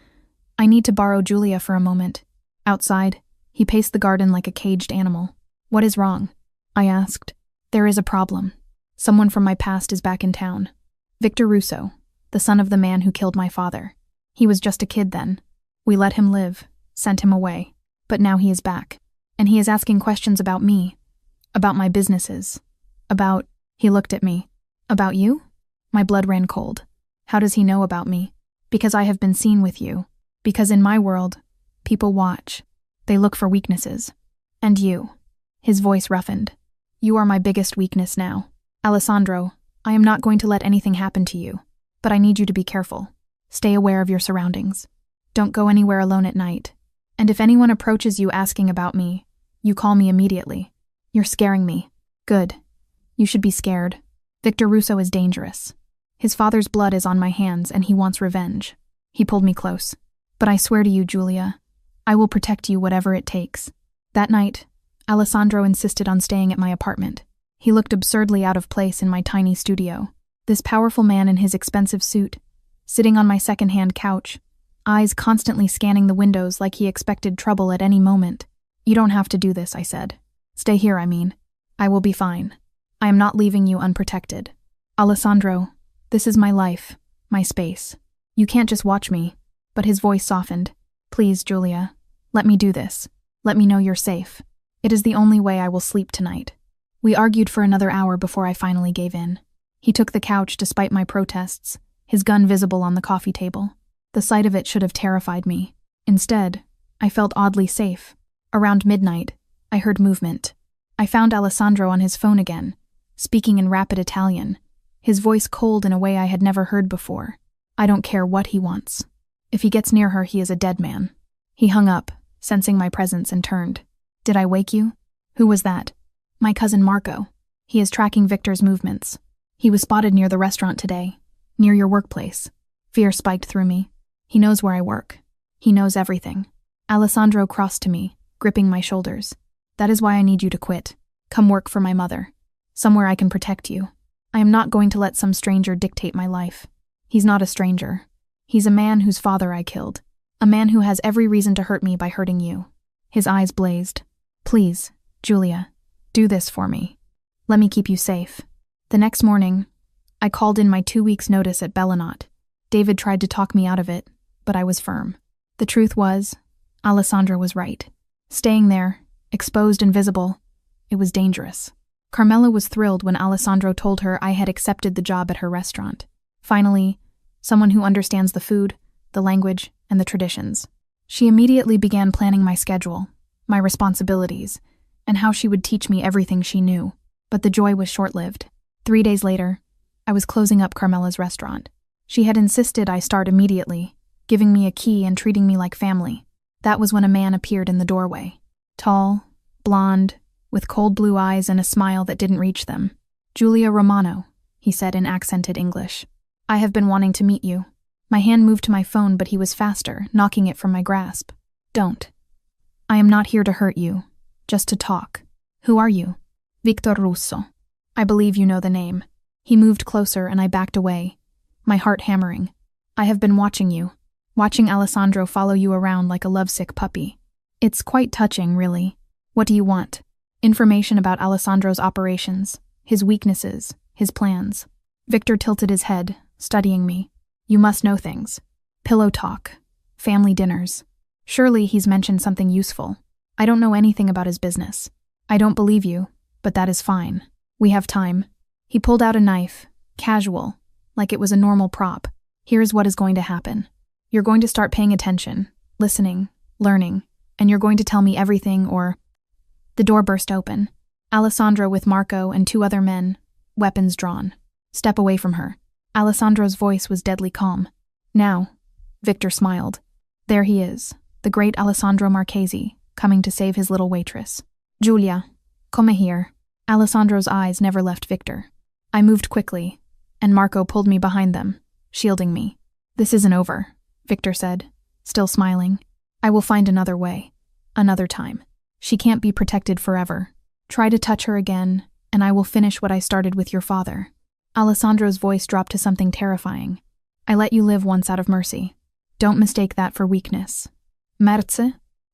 I need to borrow Julia for a moment. Outside, he paced the garden like a caged animal. What is wrong? I asked. There is a problem. Someone from my past is back in town. Victor Russo, the son of the man who killed my father. He was just a kid then. We let him live, sent him away. But now he is back. And he is asking questions about me. About my businesses. About, he looked at me. About you? My blood ran cold. How does he know about me? Because I have been seen with you. Because in my world, people watch. They look for weaknesses. And you. His voice roughened. You are my biggest weakness now. Alessandro, I am not going to let anything happen to you. But I need you to be careful. Stay aware of your surroundings. Don't go anywhere alone at night. And if anyone approaches you asking about me, you call me immediately. You're scaring me. Good. You should be scared. Victor Russo is dangerous. His father's blood is on my hands and he wants revenge. He pulled me close. But I swear to you, Julia, I will protect you whatever it takes. That night, Alessandro insisted on staying at my apartment. He looked absurdly out of place in my tiny studio. This powerful man in his expensive suit, sitting on my second-hand couch, eyes constantly scanning the windows like he expected trouble at any moment. You don't have to do this, I said. Stay here, I mean. I will be fine. I am not leaving you unprotected. Alessandro, this is my life, my space. You can't just watch me. But his voice softened. Please, Julia, let me do this. Let me know you're safe. It is the only way I will sleep tonight. We argued for another hour before I finally gave in. He took the couch despite my protests, his gun visible on the coffee table. The sight of it should have terrified me. Instead, I felt oddly safe. Around midnight, I heard movement. I found Alessandro on his phone again, speaking in rapid Italian, his voice cold in a way I had never heard before. I don't care what he wants. If he gets near her, he is a dead man. He hung up, sensing my presence, and turned. Did I wake you? Who was that? My cousin Marco. He is tracking Victor's movements. He was spotted near the restaurant today, near your workplace. Fear spiked through me. He knows where I work. He knows everything. Alessandro crossed to me, gripping my shoulders. That is why I need you to quit. Come work for my mother. Somewhere I can protect you. I am not going to let some stranger dictate my life. He's not a stranger. He's a man whose father I killed. A man who has every reason to hurt me by hurting you. His eyes blazed. Please, Julia, do this for me. Let me keep you safe. The next morning, I called in my 2 weeks' notice at Bellinot. David tried to talk me out of it, but I was firm. The truth was, Alessandra was right. Staying there, exposed and visible, it was dangerous. Carmela was thrilled when Alessandro told her I had accepted the job at her restaurant. Finally, someone who understands the food, the language, and the traditions. She immediately began planning my schedule, my responsibilities, and how she would teach me everything she knew. But the joy was short-lived. 3 days later, I was closing up Carmela's restaurant. She had insisted I start immediately, giving me a key and treating me like family. That was when a man appeared in the doorway. Tall, blonde, with cold blue eyes and a smile that didn't reach them. Julia Romano, he said in accented English. I have been wanting to meet you. My hand moved to my phone, but he was faster, knocking it from my grasp. Don't. I am not here to hurt you, just to talk. Who are you? Victor Russo. I believe you know the name. He moved closer and I backed away, my heart hammering. I have been watching you, watching Alessandro follow you around like a lovesick puppy. It's quite touching, really. What do you want? Information about Alessandro's operations, his weaknesses, his plans. Victor tilted his head, studying me. You must know things. Pillow talk. Family dinners. Surely he's mentioned something useful. I don't know anything about his business. I don't believe you, but that is fine. We have time. He pulled out a knife, casual, like it was a normal prop. Here's what is going to happen. You're going to start paying attention, listening, learning, and you're going to tell me everything or... The door burst open. Alessandro with Marco and 2 other men, weapons drawn. Step away from her. Alessandro's voice was deadly calm. Now, Victor smiled. There he is, the great Alessandro Marchesi, coming to save his little waitress. Giulia, come here. Alessandro's eyes never left Victor. I moved quickly, and Marco pulled me behind them, shielding me. This isn't over, Victor said, still smiling. I will find another way, another time. She can't be protected forever. Try to touch her again, and I will finish what I started with your father. Alessandro's voice dropped to something terrifying. I let you live once out of mercy. Don't mistake that for weakness. Merce?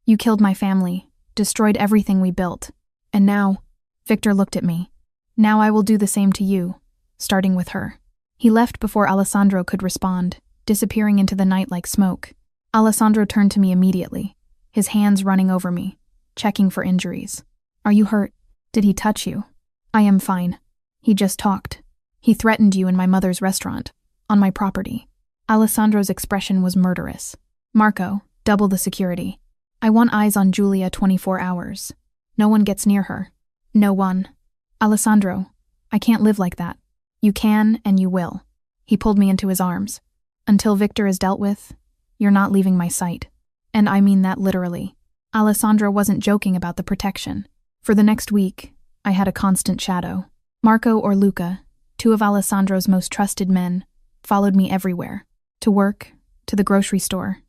You killed my family, destroyed everything we built. And now, Victor looked at me. Now I will do the same to you, starting with her. He left before Alessandro could respond, disappearing into the night like smoke. Alessandro turned to me immediately, his hands running over me, checking for injuries. Are you hurt? Did he touch you? I am fine. He just talked. He threatened you in my mother's restaurant, on my property. Alessandro's expression was murderous. Marco, double the security. I want eyes on Giulia 24 hours. No one gets near her. No one. Alessandro, I can't live like that. You can and you will. He pulled me into his arms. Until Victor is dealt with, you're not leaving my sight. And I mean that literally. Alessandro wasn't joking about the protection. For the next week, I had a constant shadow. Marco or Luca, 2 of Alessandro's most trusted men, followed me everywhere. To work, to the grocery store,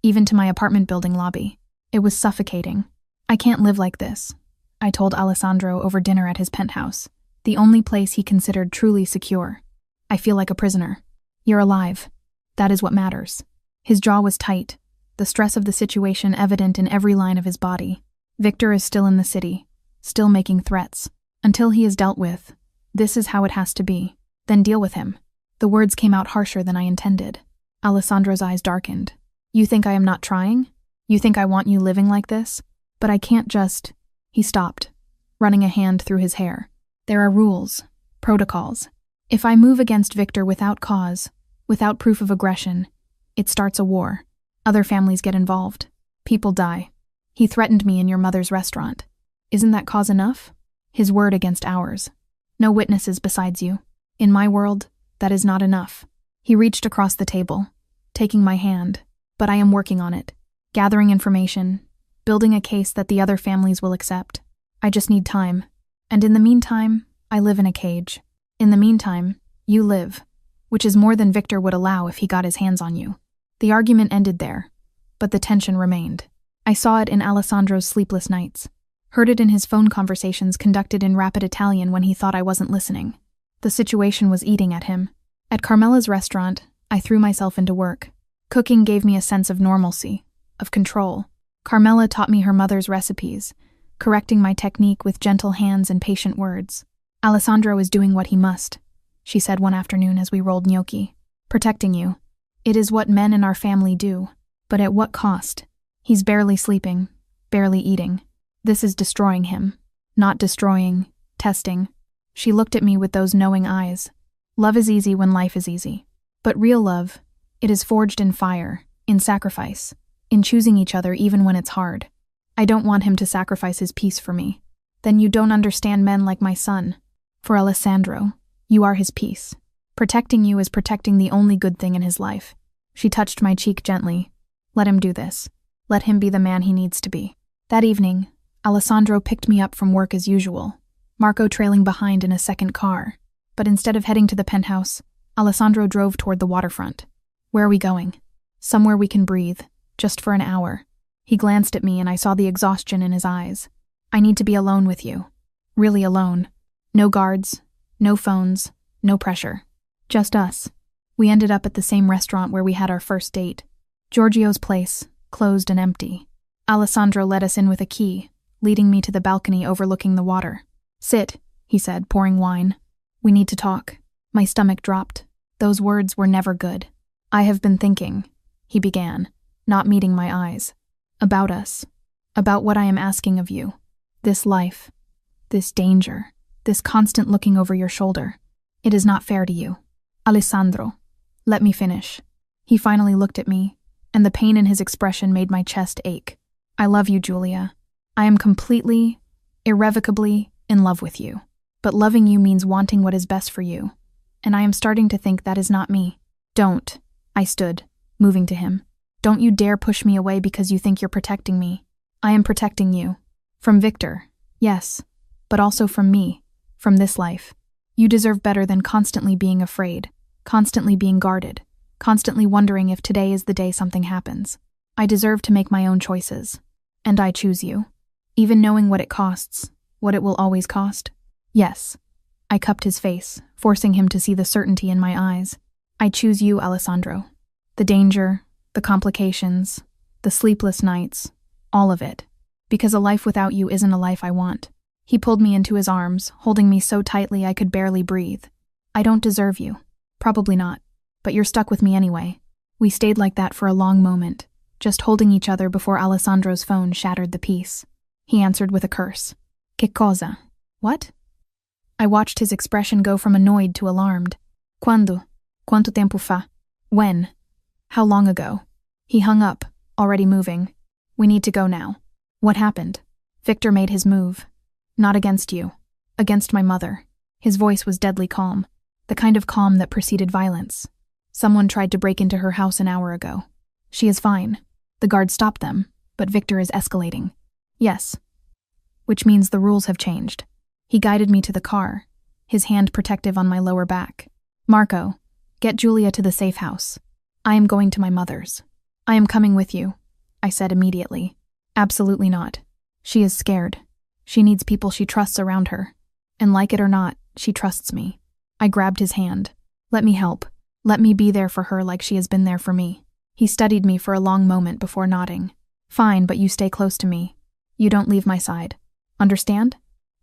even to my apartment building lobby. It was suffocating. I can't live like this, I told Alessandro over dinner at his penthouse, the only place he considered truly secure. I feel like a prisoner. You're alive. That is what matters. His jaw was tight, the stress of the situation evident in every line of his body. Victor is still in the city, still making threats. Until he is dealt with, this is how it has to be. Then deal with him. The words came out harsher than I intended. Alessandro's eyes darkened. You think I am not trying? You think I want you living like this? But I can't just... He stopped, running a hand through his hair. There are rules, protocols. If I move against Victor without cause, without proof of aggression, it starts a war. Other families get involved. People die. He threatened me in your mother's restaurant. Isn't that cause enough? His word against ours. No witnesses besides you. In my world, that is not enough. He reached across the table, taking my hand, but I am working on it, gathering information, building a case that the other families will accept. I just need time. And in the meantime, I live in a cage. In the meantime, you live, which is more than Victor would allow if he got his hands on you. The argument ended there, but the tension remained. I saw it in Alessandro's sleepless nights, heard it in his phone conversations conducted in rapid Italian when he thought I wasn't listening. The situation was eating at him. At Carmela's restaurant, I threw myself into work. Cooking gave me a sense of normalcy, of control. Carmela taught me her mother's recipes, correcting my technique with gentle hands and patient words. Alessandro is doing what he must, she said one afternoon as we rolled gnocchi. Protecting you. It is what men in our family do. But at what cost? He's barely sleeping, barely eating. This is destroying him. Not destroying, testing. She looked at me with those knowing eyes. Love is easy when life is easy. But real love, it is forged in fire, in sacrifice, in choosing each other even when it's hard. I don't want him to sacrifice his peace for me. Then you don't understand men like my son. For Alessandro, you are his peace. Protecting you is protecting the only good thing in his life. She touched my cheek gently. Let him do this. Let him be the man he needs to be. That evening, Alessandro picked me up from work as usual, Marco trailing behind in a second car. But instead of heading to the penthouse, Alessandro drove toward the waterfront. Where are we going? Somewhere we can breathe, just for an hour. He glanced at me and I saw the exhaustion in his eyes. I need to be alone with you. Really alone. No guards, no phones, no pressure. Just us. We ended up at the same restaurant where we had our first date. Giorgio's place, closed and empty. Alessandro let us in with a key, leading me to the balcony overlooking the water. Sit, he said, pouring wine. We need to talk. My stomach dropped. Those words were never good. I have been thinking, he began, not meeting my eyes. About us. About what I am asking of you. This life. This danger. This constant looking over your shoulder. It is not fair to you. Alessandro, let me finish. He finally looked at me, and the pain in his expression made my chest ache. I love you, Giulia. I am completely, irrevocably in love with you. But loving you means wanting what is best for you. And I am starting to think that is not me. Don't. I stood, moving to him. Don't you dare push me away because you think you're protecting me. I am protecting you. From Victor, yes, but also from me, from this life. You deserve better than constantly being afraid, constantly being guarded, constantly wondering if today is the day something happens. I deserve to make my own choices. And I choose you. Even knowing what it costs, what it will always cost. Yes. I cupped his face, forcing him to see the certainty in my eyes. I choose you, Alessandro. The danger, the complications, the sleepless nights, all of it. Because a life without you isn't a life I want. He pulled me into his arms, holding me so tightly I could barely breathe. I don't deserve you. Probably not. But you're stuck with me anyway. We stayed like that for a long moment, just holding each other before Alessandro's phone shattered the peace. He answered with a curse. Che cosa? What? I watched his expression go from annoyed to alarmed. Quando? Quanto tempo fa? When? How long ago? He hung up, already moving. We need to go now. What happened? Victor made his move. Not against you. Against my mother. His voice was deadly calm. The kind of calm that preceded violence. Someone tried to break into her house an hour ago. She is fine. The guards stopped them, but Victor is escalating. Yes. Which means the rules have changed. He guided me to the car, his hand protective on my lower back. Marco, get Giulia to the safe house. I am going to my mother's. I am coming with you, I said immediately. Absolutely not. She is scared. She needs people she trusts around her. And like it or not, she trusts me. I grabbed his hand. Let me help. Let me be there for her like she has been there for me. He studied me for a long moment before nodding. Fine, but you stay close to me. You don't leave my side. Understand?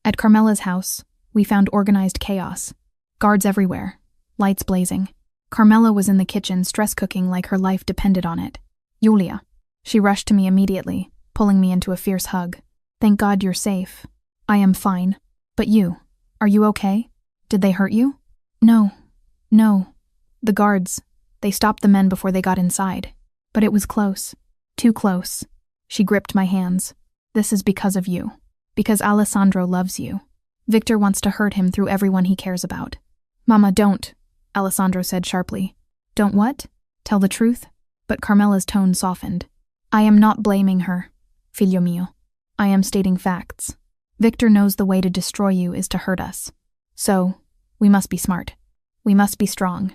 At Carmela's house, we found organized chaos. Guards everywhere. Lights blazing. Carmela was in the kitchen stress cooking like her life depended on it. Giulia. She rushed to me immediately, pulling me into a fierce hug. Thank God you're safe. I am fine. But you, are you okay? Did they hurt you? No. The guards, they stopped the men before they got inside. But it was close. Too close. She gripped my hands. This is because of you. Because Alessandro loves you. Victor wants to hurt him through everyone he cares about. Mama, don't, Alessandro said sharply. Don't what? Tell the truth? But Carmela's tone softened. I am not blaming her. figlio mio. I am stating facts. Victor knows the way to destroy you is to hurt us. So, we must be smart. We must be strong.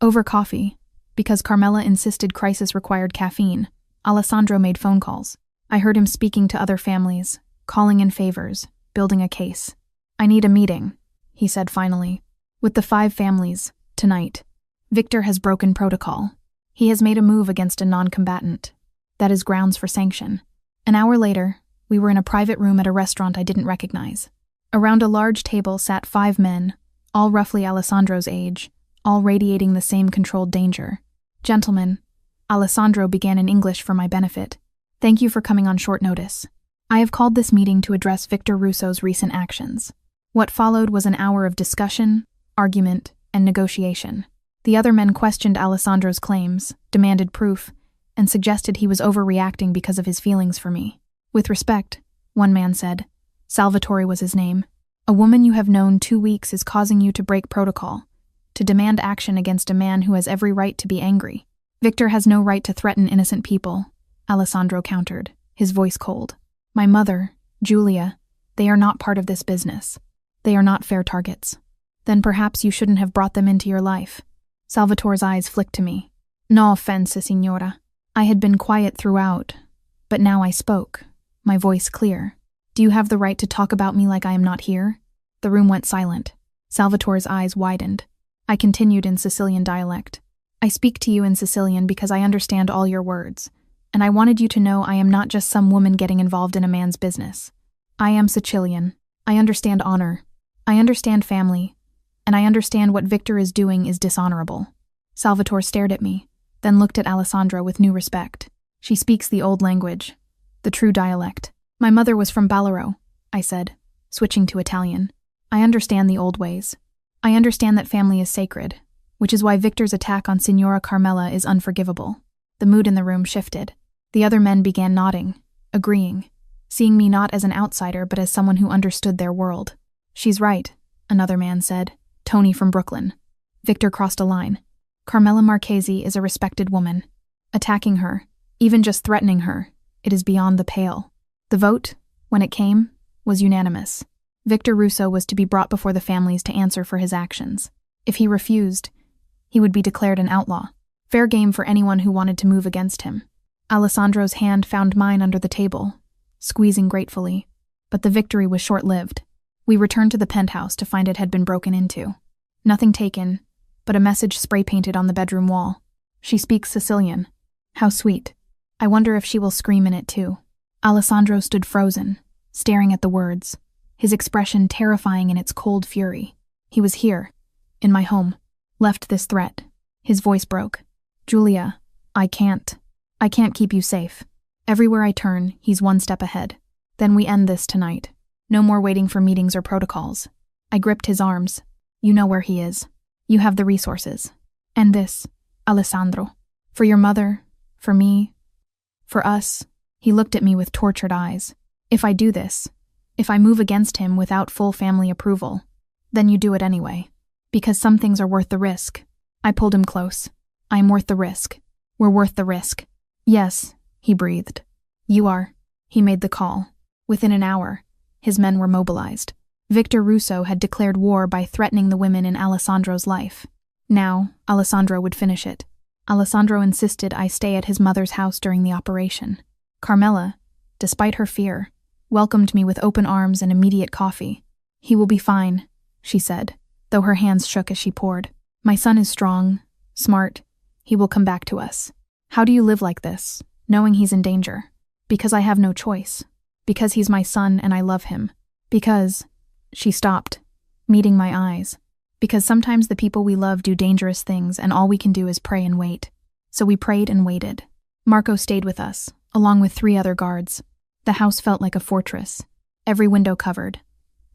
Over coffee, because Carmela insisted crisis required caffeine, Alessandro made phone calls. I heard him speaking to other families, calling in favors, building a case. I need a meeting, he said finally. With the 5 families, tonight. Victor has broken protocol. He has made a move against a non-combatant. That is grounds for sanction. An hour later, we were in a private room at a restaurant I didn't recognize. Around a large table sat 5 men, all roughly Alessandro's age, all radiating the same controlled danger. Gentlemen, Alessandro began in English for my benefit. Thank you for coming on short notice. I have called this meeting to address Victor Russo's recent actions. What followed was an hour of discussion, argument, and negotiation. The other men questioned Alessandro's claims, demanded proof, and suggested he was overreacting because of his feelings for me. With respect, one man said, Salvatore was his name, a woman you have known 2 weeks is causing you to break protocol, to demand action against a man who has every right to be angry. Victor has no right to threaten innocent people, Alessandro countered, his voice cold. My mother, Giulia, they are not part of this business. They are not fair targets. Then perhaps you shouldn't have brought them into your life. Salvatore's eyes flicked to me. No offense, signora. I had been quiet throughout, but now I spoke, my voice clear. Do you have the right to talk about me like I am not here? The room went silent. Salvatore's eyes widened. I continued in Sicilian dialect. I speak to you in Sicilian because I understand all your words, and I wanted you to know I am not just some woman getting involved in a man's business. I am Sicilian. I understand honor. I understand family. And I understand what Victor is doing is dishonorable. Salvatore stared at me, then looked at Alessandro with new respect. She speaks the old language, the true dialect. My mother was from Ballarò, I said, switching to Italian. I understand the old ways. I understand that family is sacred, which is why Victor's attack on Signora Carmela is unforgivable. The mood in the room shifted. The other men began nodding, agreeing, seeing me not as an outsider but as someone who understood their world. She's right, another man said. Tony from Brooklyn. Victor crossed a line. Carmela Marchesi is a respected woman. Attacking her, even just threatening her, it is beyond the pale. The vote, when it came, was unanimous. Victor Russo was to be brought before the families to answer for his actions. If he refused, he would be declared an outlaw. Fair game for anyone who wanted to move against him. Alessandro's hand found mine under the table, squeezing gratefully. But the victory was short-lived. We returned to the penthouse to find it had been broken into. Nothing taken, but a message spray-painted on the bedroom wall. She speaks Sicilian. How sweet. I wonder if she will scream in it too. Alessandro stood frozen, staring at the words, his expression terrifying in its cold fury. He was here, in my home, left this threat. His voice broke. Giulia, I can't keep you safe. Everywhere I turn, he's one step ahead. Then we end this tonight. No more waiting for meetings or protocols. I gripped his arms. You know where he is. You have the resources. End this, Alessandro. For your mother, for me, for us. He looked at me with tortured eyes. If I do this, if I move against him without full family approval, then you do it anyway. Because some things are worth the risk. I pulled him close. I'm worth the risk. We're worth the risk. Yes, he breathed. You are. He made the call. Within an hour, his men were mobilized. Victor Russo had declared war by threatening the women in Alessandro's life. Now, Alessandro would finish it. Alessandro insisted I stay at his mother's house during the operation. Carmela, despite her fear, welcomed me with open arms and immediate coffee. He will be fine, she said, though her hands shook as she poured. My son is strong, smart. He will come back to us. How do you live like this, knowing he's in danger? Because I have no choice. Because he's my son and I love him. Because... She stopped, meeting my eyes. Because sometimes the people we love do dangerous things and all we can do is pray and wait. So we prayed and waited. Marco stayed with us, along with 3 other guards. The house felt like a fortress. Every window covered.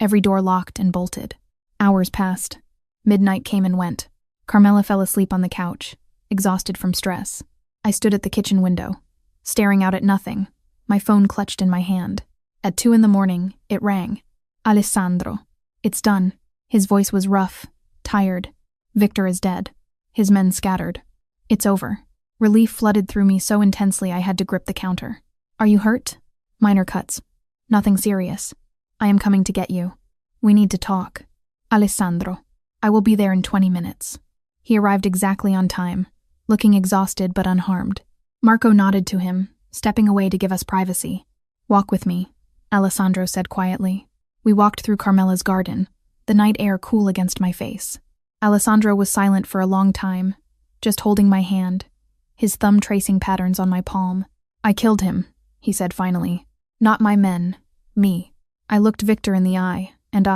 Every door locked and bolted. Hours passed. Midnight came and went. Carmela fell asleep on the couch, exhausted from stress. I stood at the kitchen window, staring out at nothing, my phone clutched in my hand. At 2 a.m, it rang. Alessandro. It's done. His voice was rough, tired. Victor is dead. His men scattered. It's over. Relief flooded through me so intensely I had to grip the counter. Are you hurt? Minor cuts. Nothing serious. I am coming to get you. We need to talk. Alessandro. I will be there in 20 minutes. He arrived exactly on time, looking exhausted but unharmed. Marco nodded to him, stepping away to give us privacy. Walk with me, Alessandro said quietly. We walked through Carmela's garden, the night air cool against my face. Alessandro was silent for a long time, just holding my hand, his thumb tracing patterns on my palm. I killed him, he said finally. Not my men, me. I looked Victor in the eye, and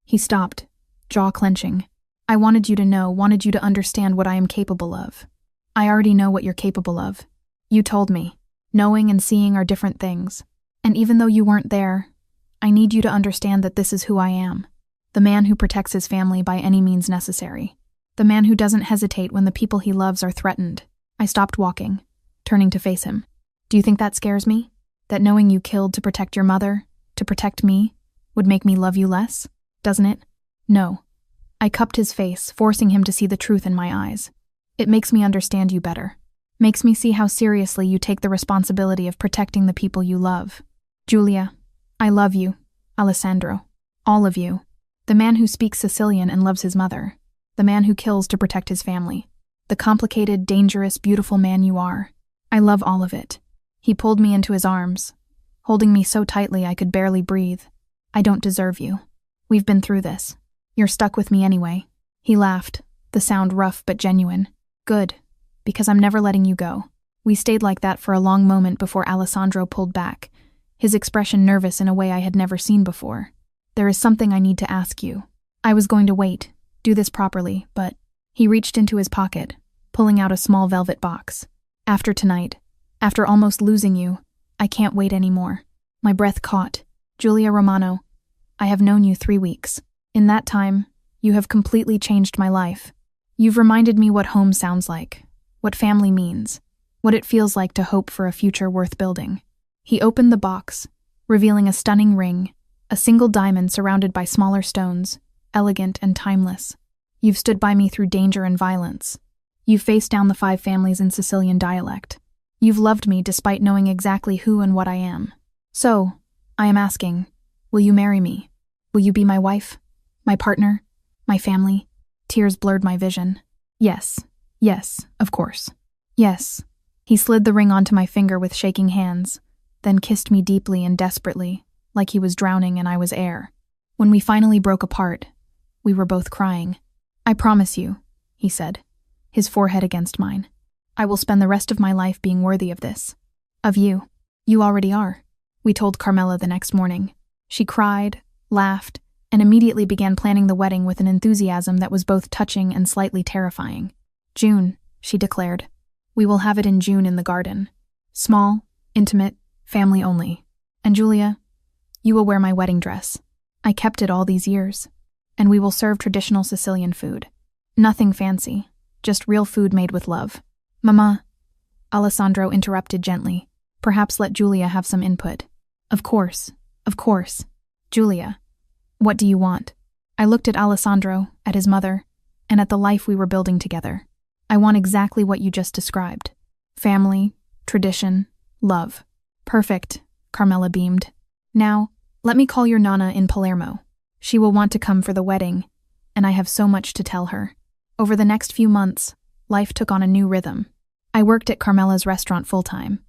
He stopped, jaw clenching. I wanted you to know, wanted you to understand what I am capable of. I already know what you're capable of. You told me. Knowing and seeing are different things. And even though you weren't there, I need you to understand that this is who I am. The man who protects his family by any means necessary. The man who doesn't hesitate when the people he loves are threatened. I stopped walking, turning to face him. Do you think that scares me? That knowing you killed to protect your mother, to protect me, would make me love you less? Doesn't it? No. I cupped his face, forcing him to see the truth in my eyes. It makes me understand you better. Makes me see how seriously you take the responsibility of protecting the people you love. Giulia, I love you. Alessandro. All of you. The man who speaks Sicilian and loves his mother. The man who kills to protect his family. The complicated, dangerous, beautiful man you are. I love all of it. He pulled me into his arms, holding me so tightly I could barely breathe. I don't deserve you. We've been through this. You're stuck with me anyway. He laughed, the sound rough but genuine. Good, because I'm never letting you go. We stayed like that for a long moment before Alessandro pulled back, his expression nervous in a way I had never seen before. There is something I need to ask you. I was going to wait, do this properly, but he reached into his pocket, pulling out a small velvet box. After tonight, after almost losing you, I can't wait anymore. My breath caught. Giulia Romano, I have known you 3 weeks. In that time, you have completely changed my life. You've reminded me what home sounds like, what family means, what it feels like to hope for a future worth building. He opened the box, revealing a stunning ring, a single diamond surrounded by smaller stones, elegant and timeless. You've stood by me through danger and violence. You've faced down the 5 families in Sicilian dialect. You've loved me despite knowing exactly who and what I am. So, I am asking, will you marry me? Will you be my wife? My partner? My family? Tears blurred my vision. Yes, of course. Yes. He slid the ring onto my finger with shaking hands, then kissed me deeply and desperately, like he was drowning and I was air. When we finally broke apart, we were both crying. I promise you, he said, his forehead against mine. I will spend the rest of my life being worthy of this. Of you. You already are. We told Carmela the next morning. She cried, laughed, and immediately began planning the wedding with an enthusiasm that was both touching and slightly terrifying. June, she declared. We will have it in June in the garden. Small, intimate, family only. And Giulia, you will wear my wedding dress. I kept it all these years. And we will serve traditional Sicilian food. Nothing fancy, just real food made with love. Mama, Alessandro interrupted gently. Perhaps let Giulia have some input. Of course. Giulia, what do you want? I looked at Alessandro, at his mother, and at the life we were building together. I want exactly what you just described. Family, tradition, love. Perfect, Carmela beamed. Now, let me call your Nana in Palermo. She will want to come for the wedding, and I have so much to tell her. Over the next few months, life took on a new rhythm. I worked at Carmela's restaurant full-time,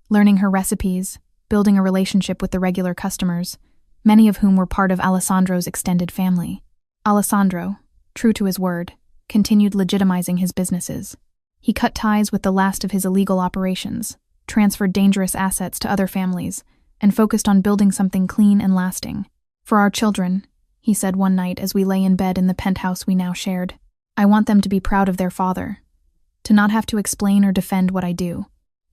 learning her recipes, building a relationship with the regular customers, many of whom were part of Alessandro's extended family. Alessandro, true to his word, continued legitimizing his businesses. He cut ties with the last of his illegal operations, transferred dangerous assets to other families, and focused on building something clean and lasting. For our children, he said one night as we lay in bed in the penthouse we now shared, I want them to be proud of their father, to not have to explain or defend what I do.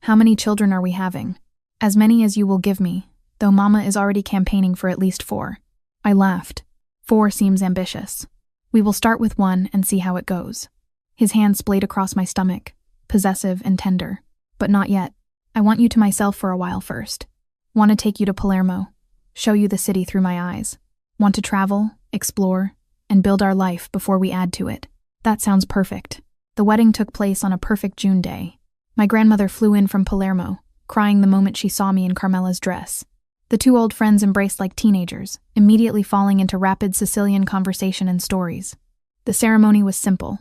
How many children are we having? As many as you will give me, though Mama is already campaigning for at least 4. I laughed. 4 seems ambitious. We will start with 1 and see how it goes. His hand splayed across my stomach, possessive and tender. But not yet. I want you to myself for a while first. Want to take you to Palermo, show you the city through my eyes. Want to travel, explore, and build our life before we add to it. That sounds perfect. The wedding took place on a perfect June day. My grandmother flew in from Palermo, crying the moment she saw me in Carmela's dress. The two old friends embraced like teenagers, immediately falling into rapid Sicilian conversation and stories. The ceremony was simple,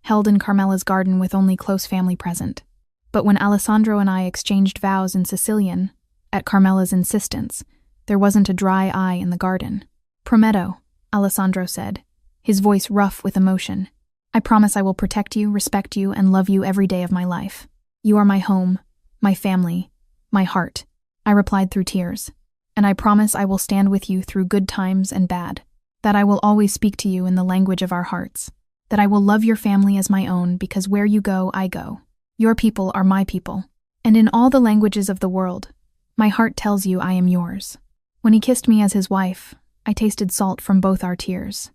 held in Carmela's garden with only close family present. But when Alessandro and I exchanged vows in Sicilian, at Carmela's insistence, there wasn't a dry eye in the garden. "Prometto," Alessandro said, his voice rough with emotion. "I promise I will protect you, respect you, and love you every day of my life. You are my home, my family, my heart," I replied through tears. "And I promise I will stand with you through good times and bad, that I will always speak to you in the language of our hearts, that I will love your family as my own because where you go, I go. Your people are my people. And in all the languages of the world, my heart tells you I am yours." When he kissed me as his wife, I tasted salt from both our tears.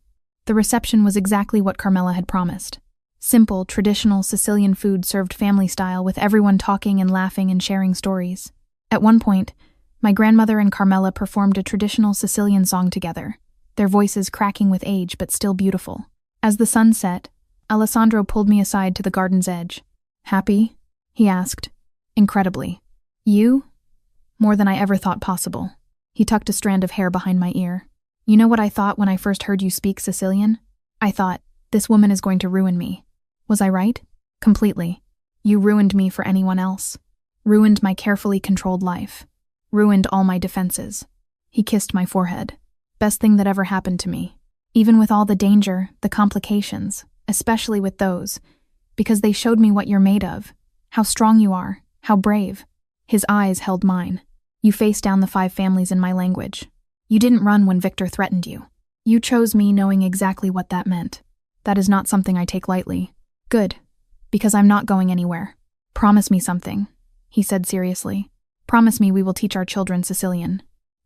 The reception was exactly what Carmela had promised. Simple, traditional Sicilian food served family style with everyone talking and laughing and sharing stories. At one point, my grandmother and Carmela performed a traditional Sicilian song together, their voices cracking with age but still beautiful. As the sun set, Alessandro pulled me aside to the garden's edge. "Happy?" he asked. "Incredibly." "You?" "More than I ever thought possible." He tucked a strand of hair behind my ear. "You know what I thought when I first heard you speak Sicilian? I thought, this woman is going to ruin me. Was I right?" "Completely. You ruined me for anyone else. Ruined my carefully controlled life. Ruined all my defenses." He kissed my forehead. "Best thing that ever happened to me. Even with all the danger, the complications, especially with those, because they showed me what you're made of, how strong you are, how brave." His eyes held mine. "You faced down the 5 families in my language. You didn't run when Victor threatened you. You chose me knowing exactly what that meant. That is not something I take lightly." "Good, because I'm not going anywhere. Promise me something," he said seriously. "Promise me we will teach our children Sicilian,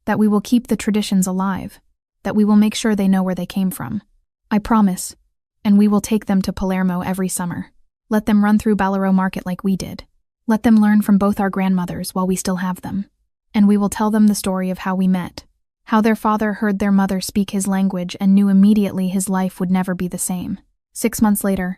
that we will keep the traditions alive, that we will make sure they know where they came from. I promise, and we will take them to Palermo every summer. Let them run through Ballarò Market like we did. Let them learn from both our grandmothers while we still have them. And we will tell them the story of how we met, how their father heard their mother speak his language and knew immediately his life would never be the same." 6 months later,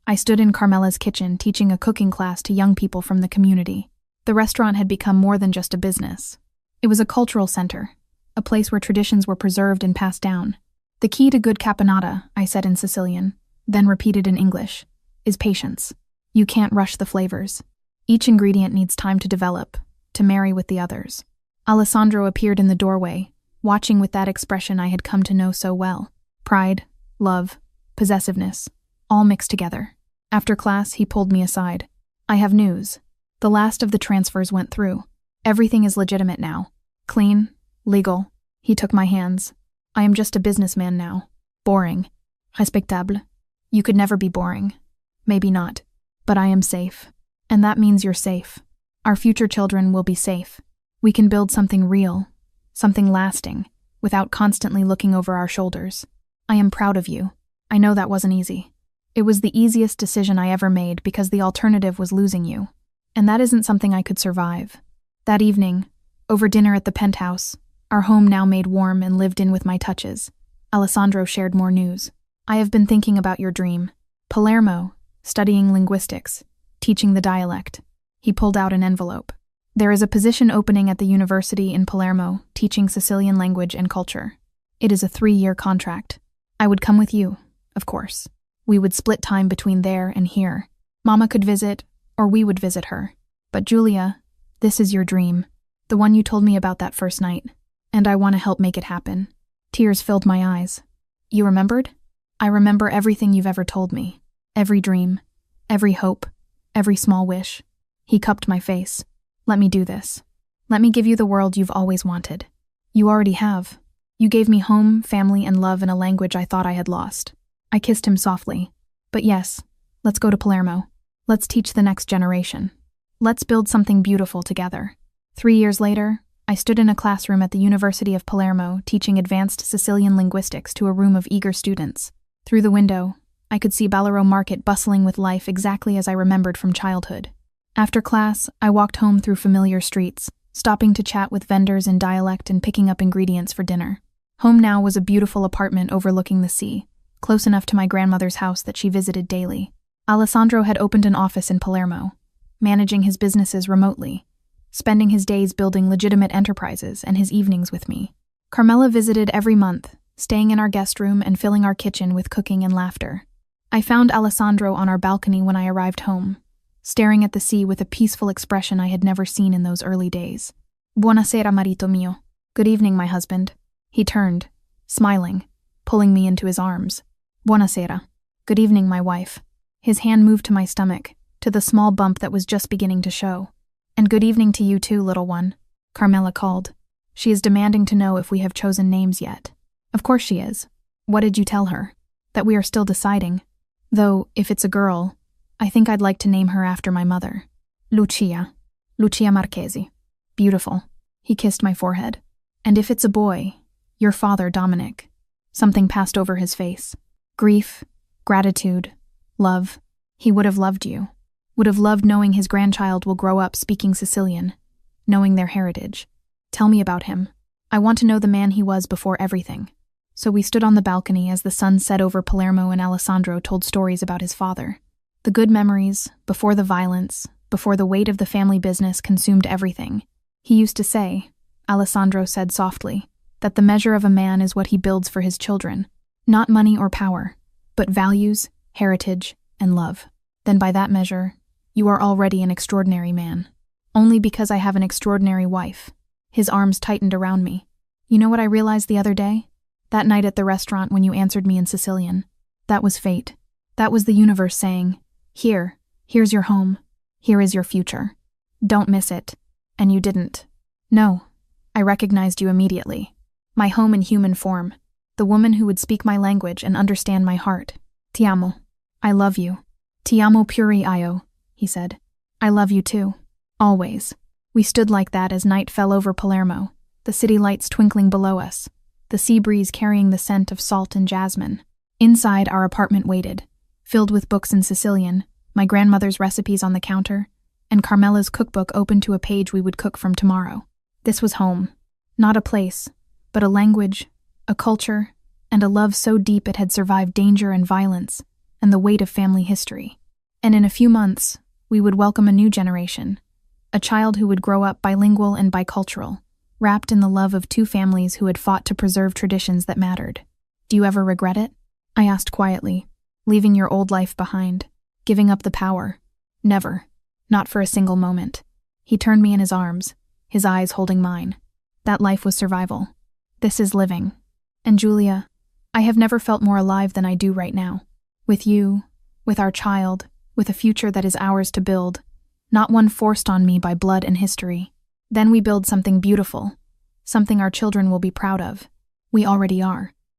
I stood in Carmela's kitchen teaching a cooking class to young people from the community. The restaurant had become more than just a business. It was a cultural center, a place where traditions were preserved and passed down. "The key to good caponata," I said in Sicilian, then repeated in English, "is patience. You can't rush the flavors. Each ingredient needs time to develop, to marry with the others." Alessandro appeared in the doorway, watching with that expression I had come to know so well. Pride, love, possessiveness, all mixed together. After class, he pulled me aside. "I have news. The last of the transfers went through. Everything is legitimate now. Clean, legal." He took my hands. "I am just a businessman now. Boring. Respectable. You could never be boring. Maybe not. But I am safe. And that means you're safe. Our future children will be safe. We can build something real, something lasting, without constantly looking over our shoulders. I am proud of you. I know that wasn't easy. It was the easiest decision I ever made because the alternative was losing you. And that isn't something I could survive." That evening, over dinner at the penthouse, our home now made warm and lived in with my touches, Alessandro shared more news. "I have been thinking about your dream. Palermo, studying linguistics, teaching the dialect." He pulled out an envelope. "There is a position opening at the university in Palermo, teaching Sicilian language and culture. It is a 3-year contract. I would come with you, of course. We would split time between there and here. Mama could visit, or we would visit her. But Julia, this is your dream, the one you told me about that first night, and I want to help make it happen." Tears filled my eyes. "You remembered?" "I remember everything you've ever told me. Every dream, every hope, every small wish." He cupped my face. "Let me do this. Let me give you the world you've always wanted. You already have. You gave me home, family, and love in a language I thought I had lost." I kissed him softly. "But yes, let's go to Palermo. Let's teach the next generation. Let's build something beautiful together." 3 years later, I stood in a classroom at the University of Palermo teaching advanced Sicilian linguistics to a room of eager students. Through the window, I could see Ballarò Market bustling with life exactly as I remembered from childhood. After class, I walked home through familiar streets, stopping to chat with vendors in dialect and picking up ingredients for dinner. Home now was a beautiful apartment overlooking the sea, close enough to my grandmother's house that she visited daily. Alessandro had opened an office in Palermo, managing his businesses remotely, spending his days building legitimate enterprises and his evenings with me. Carmela visited every month, staying in our guest room and filling our kitchen with cooking and laughter. I found Alessandro on our balcony when I arrived home, staring at the sea with a peaceful expression I had never seen in those early days. Buonasera, marito mio. Good evening, my husband. He turned, smiling, pulling me into his arms. Buonasera. Good evening, my wife. His hand moved to my stomach, to the small bump that was just beginning to show. And good evening to you too, little one, Carmela called. She is demanding to know if we have chosen names yet. Of course she is. What did you tell her? That we are still deciding. Though, if it's a girl, I think I'd like to name her after my mother. Lucia. Lucia Marchesi. Beautiful. He kissed my forehead. And if it's a boy, your father, Dominic. Something passed over his face. Grief, gratitude, love. He would have loved you. Would have loved knowing his grandchild will grow up speaking Sicilian, knowing their heritage. Tell me about him. I want to know the man he was before everything. So we stood on the balcony as the sun set over Palermo and Alessandro told stories about his father. The good memories, before the violence, before the weight of the family business consumed everything. He used to say, Alessandro said softly, that the measure of a man is what he builds for his children. Not money or power, but values, heritage, and love. Then by that measure, you are already an extraordinary man. Only because I have an extraordinary wife. His arms tightened around me. You know what I realized the other day? That night at the restaurant when you answered me in Sicilian. That was fate. That was the universe saying, here's your home. Here is your future. Don't miss it. And you didn't. No. I recognized you immediately. My home in human form. The woman who would speak my language and understand my heart. Ti amo. I love you. Ti amo pure io, he said. I love you too. Always. We stood like that as night fell over Palermo, the city lights twinkling below us, the sea breeze carrying the scent of salt and jasmine. Inside, our apartment waited, filled with books in Sicilian, my grandmother's recipes on the counter, and Carmela's cookbook open to a page we would cook from tomorrow. This was home. Not a place, but a language, a culture, and a love so deep it had survived danger and violence, and the weight of family history. And in a few months, we would welcome a new generation, a child who would grow up bilingual and bicultural, wrapped in the love of two families who had fought to preserve traditions that mattered. Do you ever regret it? I asked quietly, leaving your old life behind, giving up the power. Never. Not for a single moment. He turned me in his arms, his eyes holding mine. That life was survival. This is living. And Julia, I have never felt more alive than I do right now. With you, with our child, with a future that is ours to build, not one forced on me by blood and history. Then we build something beautiful, something our children will be proud of. We already are.